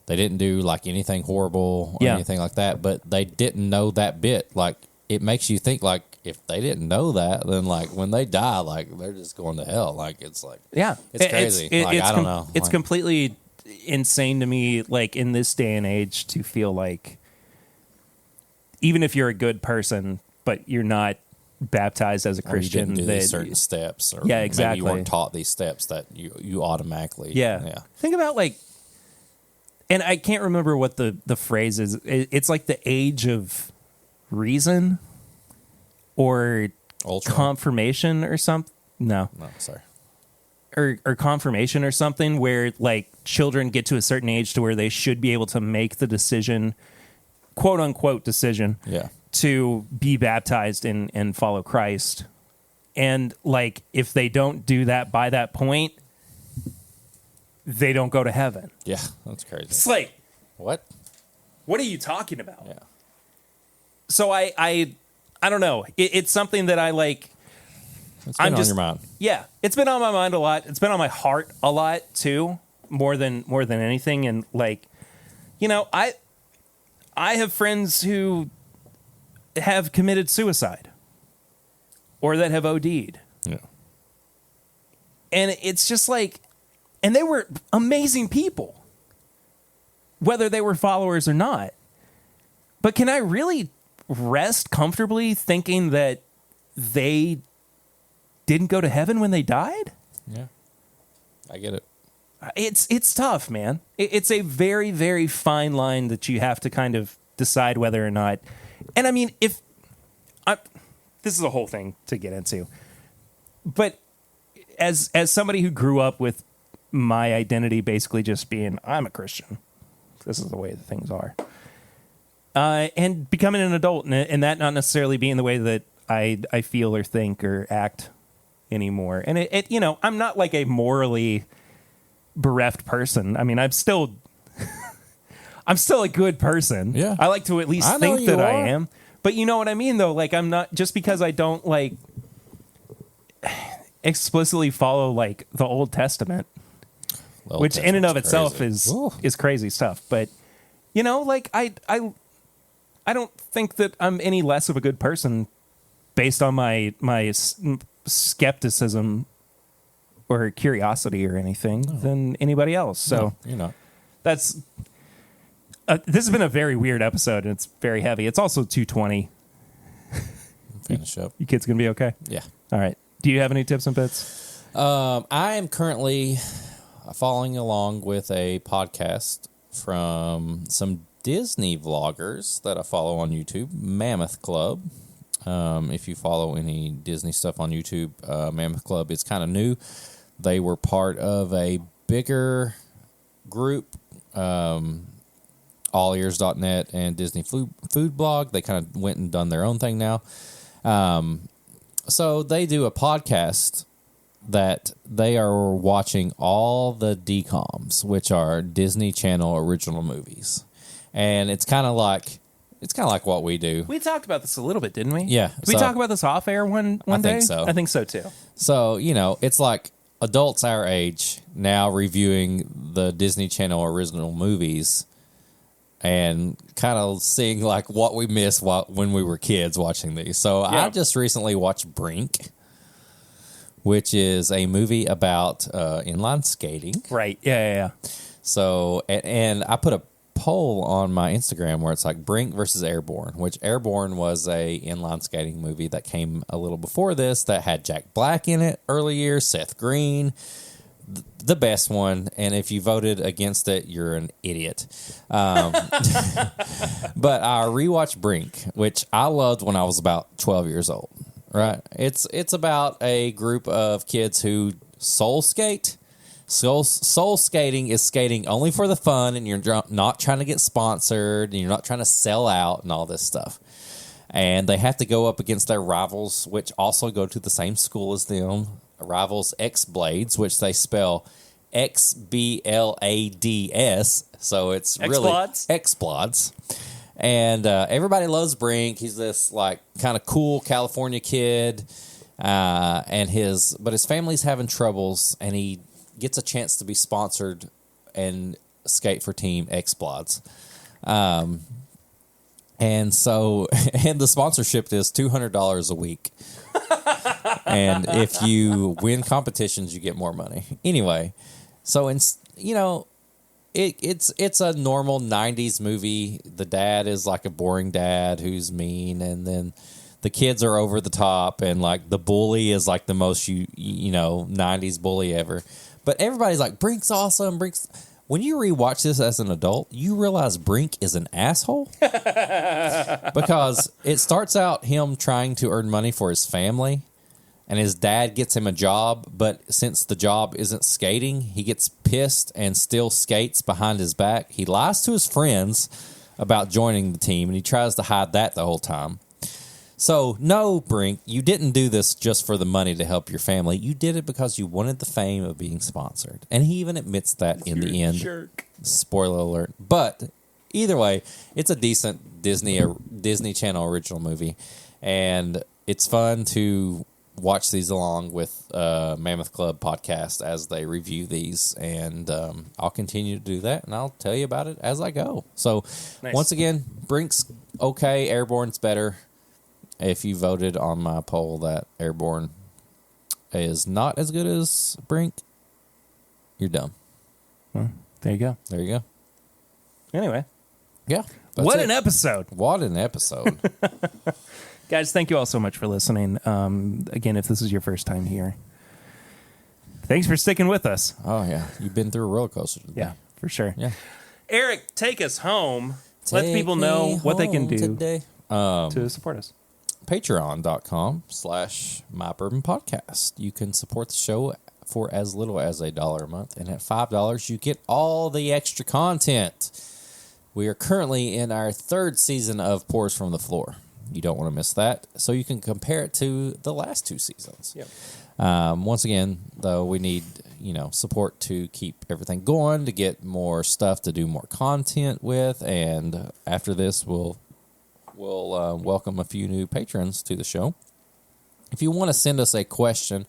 they didn't do like anything horrible or anything like that, but they didn't know that bit. Like, it makes you think like, if they didn't know that, then like when they die, like they're just going to hell. Like, it's like, it's crazy. I don't know. It's completely insane to me, like in this day and age, to feel like even if you're a good person, but you're not baptized as a Christian, or you didn't do these certain steps, or maybe you weren't taught these steps, that you automatically, Think about like, and I can't remember what the phrase is. It's like the age of reason or Ultra. confirmation or something. No, sorry. Or confirmation or something, where like children get to a certain age to where they should be able to make the decision, quote unquote decision, to be baptized and follow Christ. And like, if they don't do that by that point, they don't go to heaven. Yeah, that's crazy. It's like, what are you talking about? Yeah. So I don't know. It's something that I like. It's been on your mind. Yeah, it's been on my mind a lot. It's been on my heart a lot too, more than anything. And like, I have friends who have committed suicide or that have OD'd. Yeah. And it's just like, and they were amazing people, whether they were followers or not. But can I really rest comfortably thinking that they didn't go to heaven when they died? Yeah. I get it. It's tough, man. It's a very, very fine line that you have to kind of decide whether or not. And I mean, this is a whole thing to get into. But as somebody who grew up with my identity basically just being, I'm a Christian. This is the way that things are. And becoming an adult and that not necessarily being the way that I feel or think or act anymore. And I'm not like a morally bereft person. I mean, I'm still a good person. Yeah. I like to at least think that I am. But you know what I mean, though? Like, I'm not, just because I don't like explicitly follow like the Old Testament, which in and of itself is crazy stuff. But like I don't think that I'm any less of a good person based on my skepticism or curiosity or anything than anybody else. So no, you're not. That's this has been a very weird episode, and it's very heavy. It's also 2:20. Finish up. You kids gonna be okay? Yeah. All right. Do you have any tips and bits? I am currently following along with a podcast from some Disney vloggers that I follow on YouTube, Mammoth Club. If you follow any Disney stuff on YouTube, Mammoth Club is kind of new. They were part of a bigger group, allears.net and Disney Food Blog. They kind of went and done their own thing now. So they do a podcast that they are watching all the DCOMs, which are Disney Channel original movies. And it's kind of like what we do. We talked about this a little bit, didn't we? Yeah. Did we talk about this off air one day? I think so. I think so too. So, it's like adults our age now reviewing the Disney Channel original movies and kind of seeing like what we missed when we were kids watching these. So yeah. I just recently watched Brink, which is a movie about inline skating. Right. Yeah. So, and I put a poll on my Instagram where it's like Brink versus Airborne, which Airborne was a inline skating movie that came a little before this that had Jack Black in it early years, Seth Green, the best one. And if you voted against it, you're an idiot. But I rewatched Brink, which I loved when I was about 12 years old. Right? It's about a group of kids who soul skate. Soul skating is skating only for the fun, and you're not trying to get sponsored, and you're not trying to sell out and all this stuff. And they have to go up against their rivals, which also go to the same school as them. Rivals X-Blades, which they spell Xblads. So it's really X-Blades. And everybody loves Brink. He's this like kind of cool California kid, but his family's having troubles, and he gets a chance to be sponsored and skate for Team X-Blades. And the sponsorship is $200 a week. And if you win competitions, you get more money. Anyway, so it's a normal 90s movie. The dad is like a boring dad who's mean, and then the kids are over the top, and like the bully is like the most 90s bully ever. But everybody's like, Brink's awesome. When you rewatch this as an adult, you realize Brink is an asshole. Because it starts out him trying to earn money for his family, and his dad gets him a job, but since the job isn't skating, he gets pissed and still skates behind his back. He lies to his friends about joining the team, and he tries to hide that the whole time. So, no, Brink, you didn't do this just for the money to help your family. You did it because you wanted the fame of being sponsored. And he even admits that in the end. Jerk. Spoiler alert. But either way, it's a decent Disney Channel original movie. And it's fun to watch these along with Mammoth Club podcast as they review these, and I'll continue to do that, and I'll tell you about it as I go. So, Nice. Once again, Brink's okay, Airborne's better. If you voted on my poll that Airborne is not as good as Brink, you're dumb. Well, there you go. There you go. Anyway, Yeah. what an episode. What an episode. Guys, thank you all so much for listening. Again, if this is your first time here, thanks for sticking with us. Oh, yeah. You've been through a roller coaster today. Yeah, for sure. Yeah. Eric, take us home. Let people know what they can do today. to support us. Patreon.com/MyBourbonPodcast. You can support the show for as little as $1 a month, and at $5 you get all the extra content. We are currently in our 3rd season of Pours from the Floor. You don't want to miss that, so you can compare it to the last 2 seasons. Yep. Once again, though, we need support to keep everything going, to get more stuff to do more content with, and after this, we'll welcome a few new patrons to the show. If you want to send us a question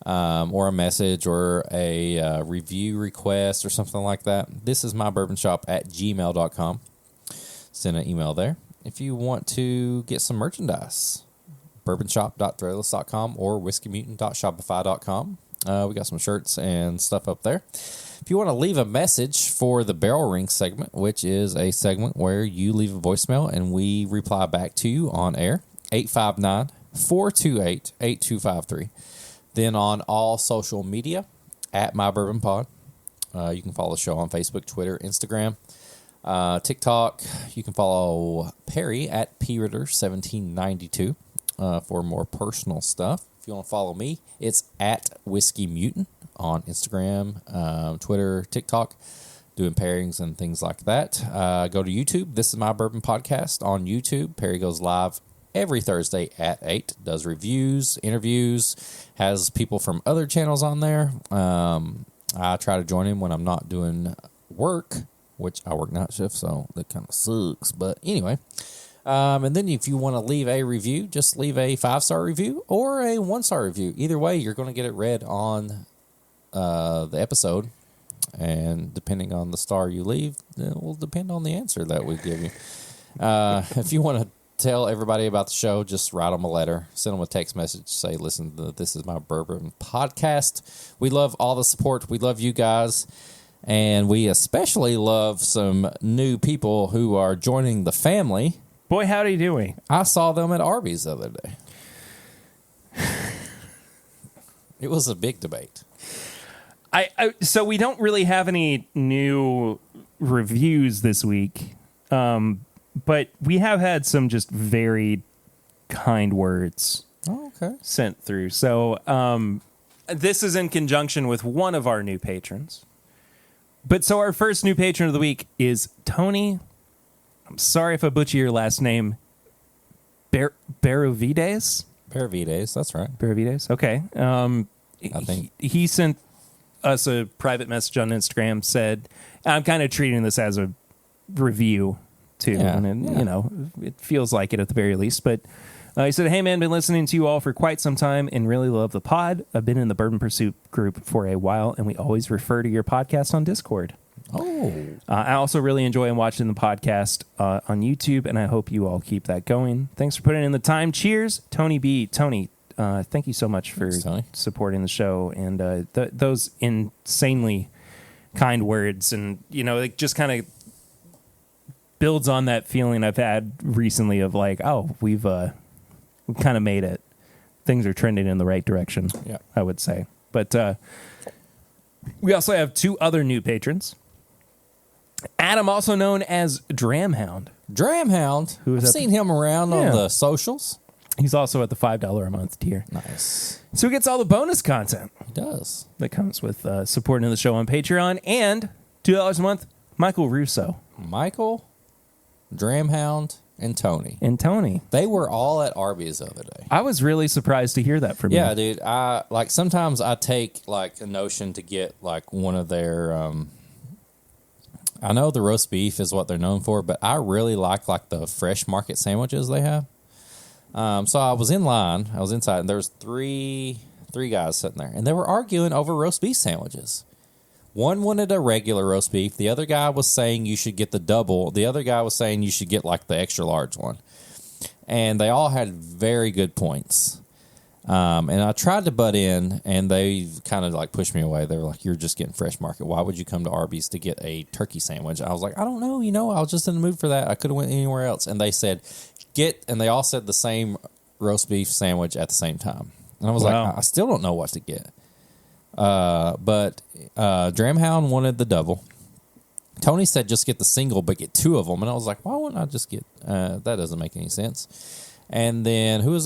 or a message or a review request or something like that, this is mybourbonshop@gmail.com. Send an email there. If you want to get some merchandise, bourbonshop.threadless.com or whiskeymutant.shopify.com. We got some shirts and stuff up there. If you want to leave a message for the Barrel Ring segment, which is a segment where you leave a voicemail and we reply back to you on air, 859-428-8253. Then on all social media, @MyBourbonPod. You can follow the show on Facebook, Twitter, Instagram, TikTok. You can follow Perry @PRitter1792 for more personal stuff. If you want to follow me, it's @WhiskeyMutant on Instagram, Twitter, TikTok, doing pairings and things like that. Go to YouTube. This is My Bourbon Podcast on YouTube. Perry goes live every Thursday at 8, does reviews, interviews, has people from other channels on there. I try to join him when I'm not doing work, which I work night shift, so that kind of sucks. But anyway, and then if you want to leave a review, just leave a 5-star review or a 1-star review. Either way, you're going to get it read on the episode, and depending on the star you leave, it will depend on the answer that we give you. If you want to tell everybody about the show, just write them a letter, send them a text message, say, listen, this is My Bourbon Podcast. We love all the support. We love you guys. And we especially love some new people who are joining the family. Boy, howdy do we. I saw them at Arby's the other day. It was a big debate. So we don't really have any new reviews this week. But we have had some just very kind words sent through. So this is in conjunction with one of our new patrons. But so our first new patron of the week is Tony. I'm sorry if I butcher your last name. Baravides? Baravides, that's right. Baravides, okay. I think he sent us a private message on Instagram, said, I'm kind of treating this as a review too. Yeah, and it feels like it at the very least. But he said, hey man, been listening to you all for quite some time and really love the pod. I've been in the Bourbon Pursuit group for a while, and we always refer to your podcast on Discord. I also really enjoy watching the podcast on YouTube, and I hope you all keep that going. Thanks for putting in the time. Cheers, Tony B. Tony, thank you so much for supporting the show and those insanely kind words. And, it just kind of builds on that feeling I've had recently of like, oh, we've kind of made it. Things are trending in the right direction, I would say. But we also have 2 other new patrons. Adam, also known as Dramhound. Dramhound? I've seen him around on the socials. He's also at the $5 a month tier. Nice. So he gets all the bonus content. He does. That comes with supporting the show on Patreon. And $2 a month, Michael Russo. Michael, Dramhound, and Tony. They were all at Arby's the other day. I was really surprised to hear that from you. Yeah, dude. Sometimes I take a notion to get one of their I know the roast beef is what they're known for, but I really like the fresh market sandwiches they have. So I was in line. I was inside, and there was three guys sitting there, and they were arguing over roast beef sandwiches. One wanted a regular roast beef. The other guy was saying you should get the double. The other guy was saying you should get like the extra large one. And they all had very good points. And I tried to butt in, and they kind of like pushed me away. They were like, "You're just getting Fresh Market. Why would you come to Arby's to get a turkey sandwich?" I was like, "I don't know. I was just in the mood for that. I could have went anywhere else." And they said, and they all said the same roast beef sandwich at the same time. And I was like, I still don't know what to get. But Dramhound wanted the double. Tony said just get the single, but get two of them. And I was like, why wouldn't I just get that? Doesn't make any sense. And then who was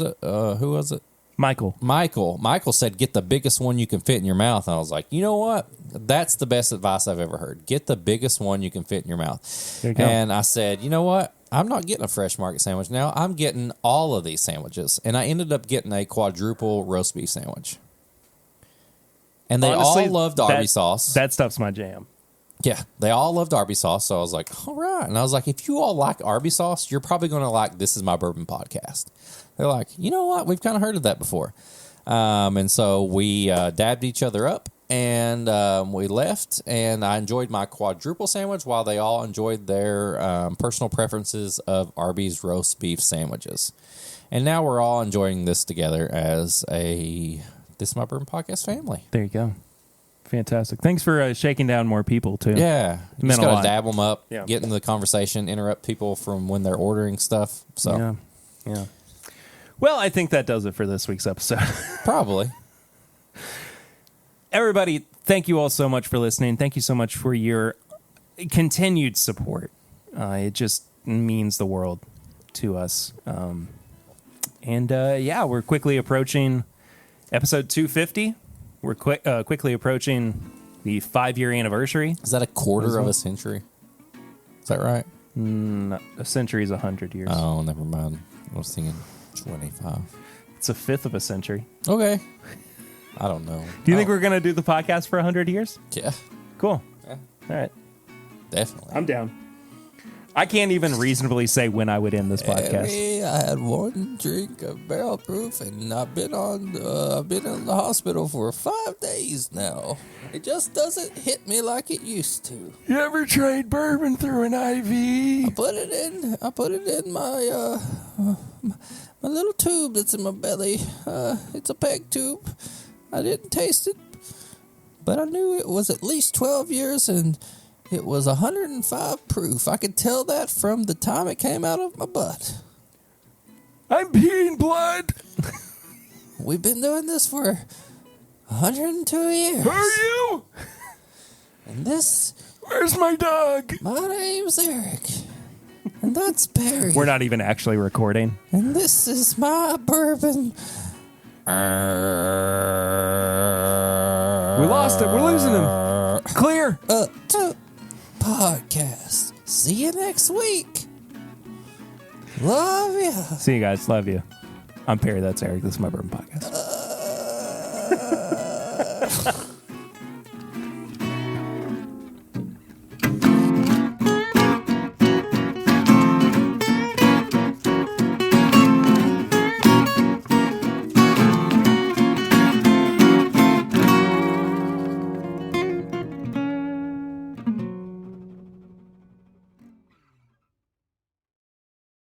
it? Michael. Michael said get the biggest one you can fit in your mouth. And I was like, you know what? That's the best advice I've ever heard. Get the biggest one you can fit in your mouth. There you go. And I said, you know what? I'm not getting a Fresh Market sandwich now. I'm getting all of these sandwiches. And I ended up getting a quadruple roast beef sandwich. And they Honestly, all loved Arby's sauce. That stuff's my jam. Yeah, they all loved Arby's sauce. So I was like, all right. And I was like, if you all like Arby's sauce, you're probably going to like This Is My Bourbon podcast. They're like, you know what? We've kind of heard of that before. And so we dabbed each other up. And we left, and I enjoyed my quadruple sandwich while they all enjoyed their personal preferences of Arby's roast beef sandwiches. And now we're all enjoying this together as This Is My Bourbon podcast family. There you go. Fantastic. Thanks for shaking down more people, too. Yeah. You just got to dab them up, Yeah. get into the conversation, interrupt people from when they're ordering stuff. So Yeah. Well, I think that does it for this week's episode. Probably. Everybody, thank you all so much for listening. Thank you so much for your continued support. It just means the world to us. We're quickly approaching episode 250. We're quickly approaching the 5-year anniversary. Is that a quarter of a century? Is that right? A century is 100 years. Oh, never mind. I was thinking 25. It's a fifth of a century. Okay. I don't know. Do you think we're going to do the podcast for 100 years? Yeah. Cool. Yeah. All right. Definitely. I'm down. I can't even reasonably say when I would end this podcast. Hey, I had one drink of barrel proof, and I've been in the hospital for 5 days now. It just doesn't hit me like it used to. You ever tried bourbon through an IV? I put it in my my little tube that's in my belly. It's a peg tube. I didn't taste it, but I knew it was at least 12 years, and it was 105 proof. I could tell that from the time it came out of my butt. I'm peeing blood. We've been doing this for 102 years. Who are you? And this... Where's my dog? My name's Eric. And that's Barry. We're not even actually recording. And this is my bourbon. We lost it. We're losing him. Clear. Podcast. See you next week. Love ya. See you guys. Love you. I'm Perry. That's Eric. This is my bourbon podcast.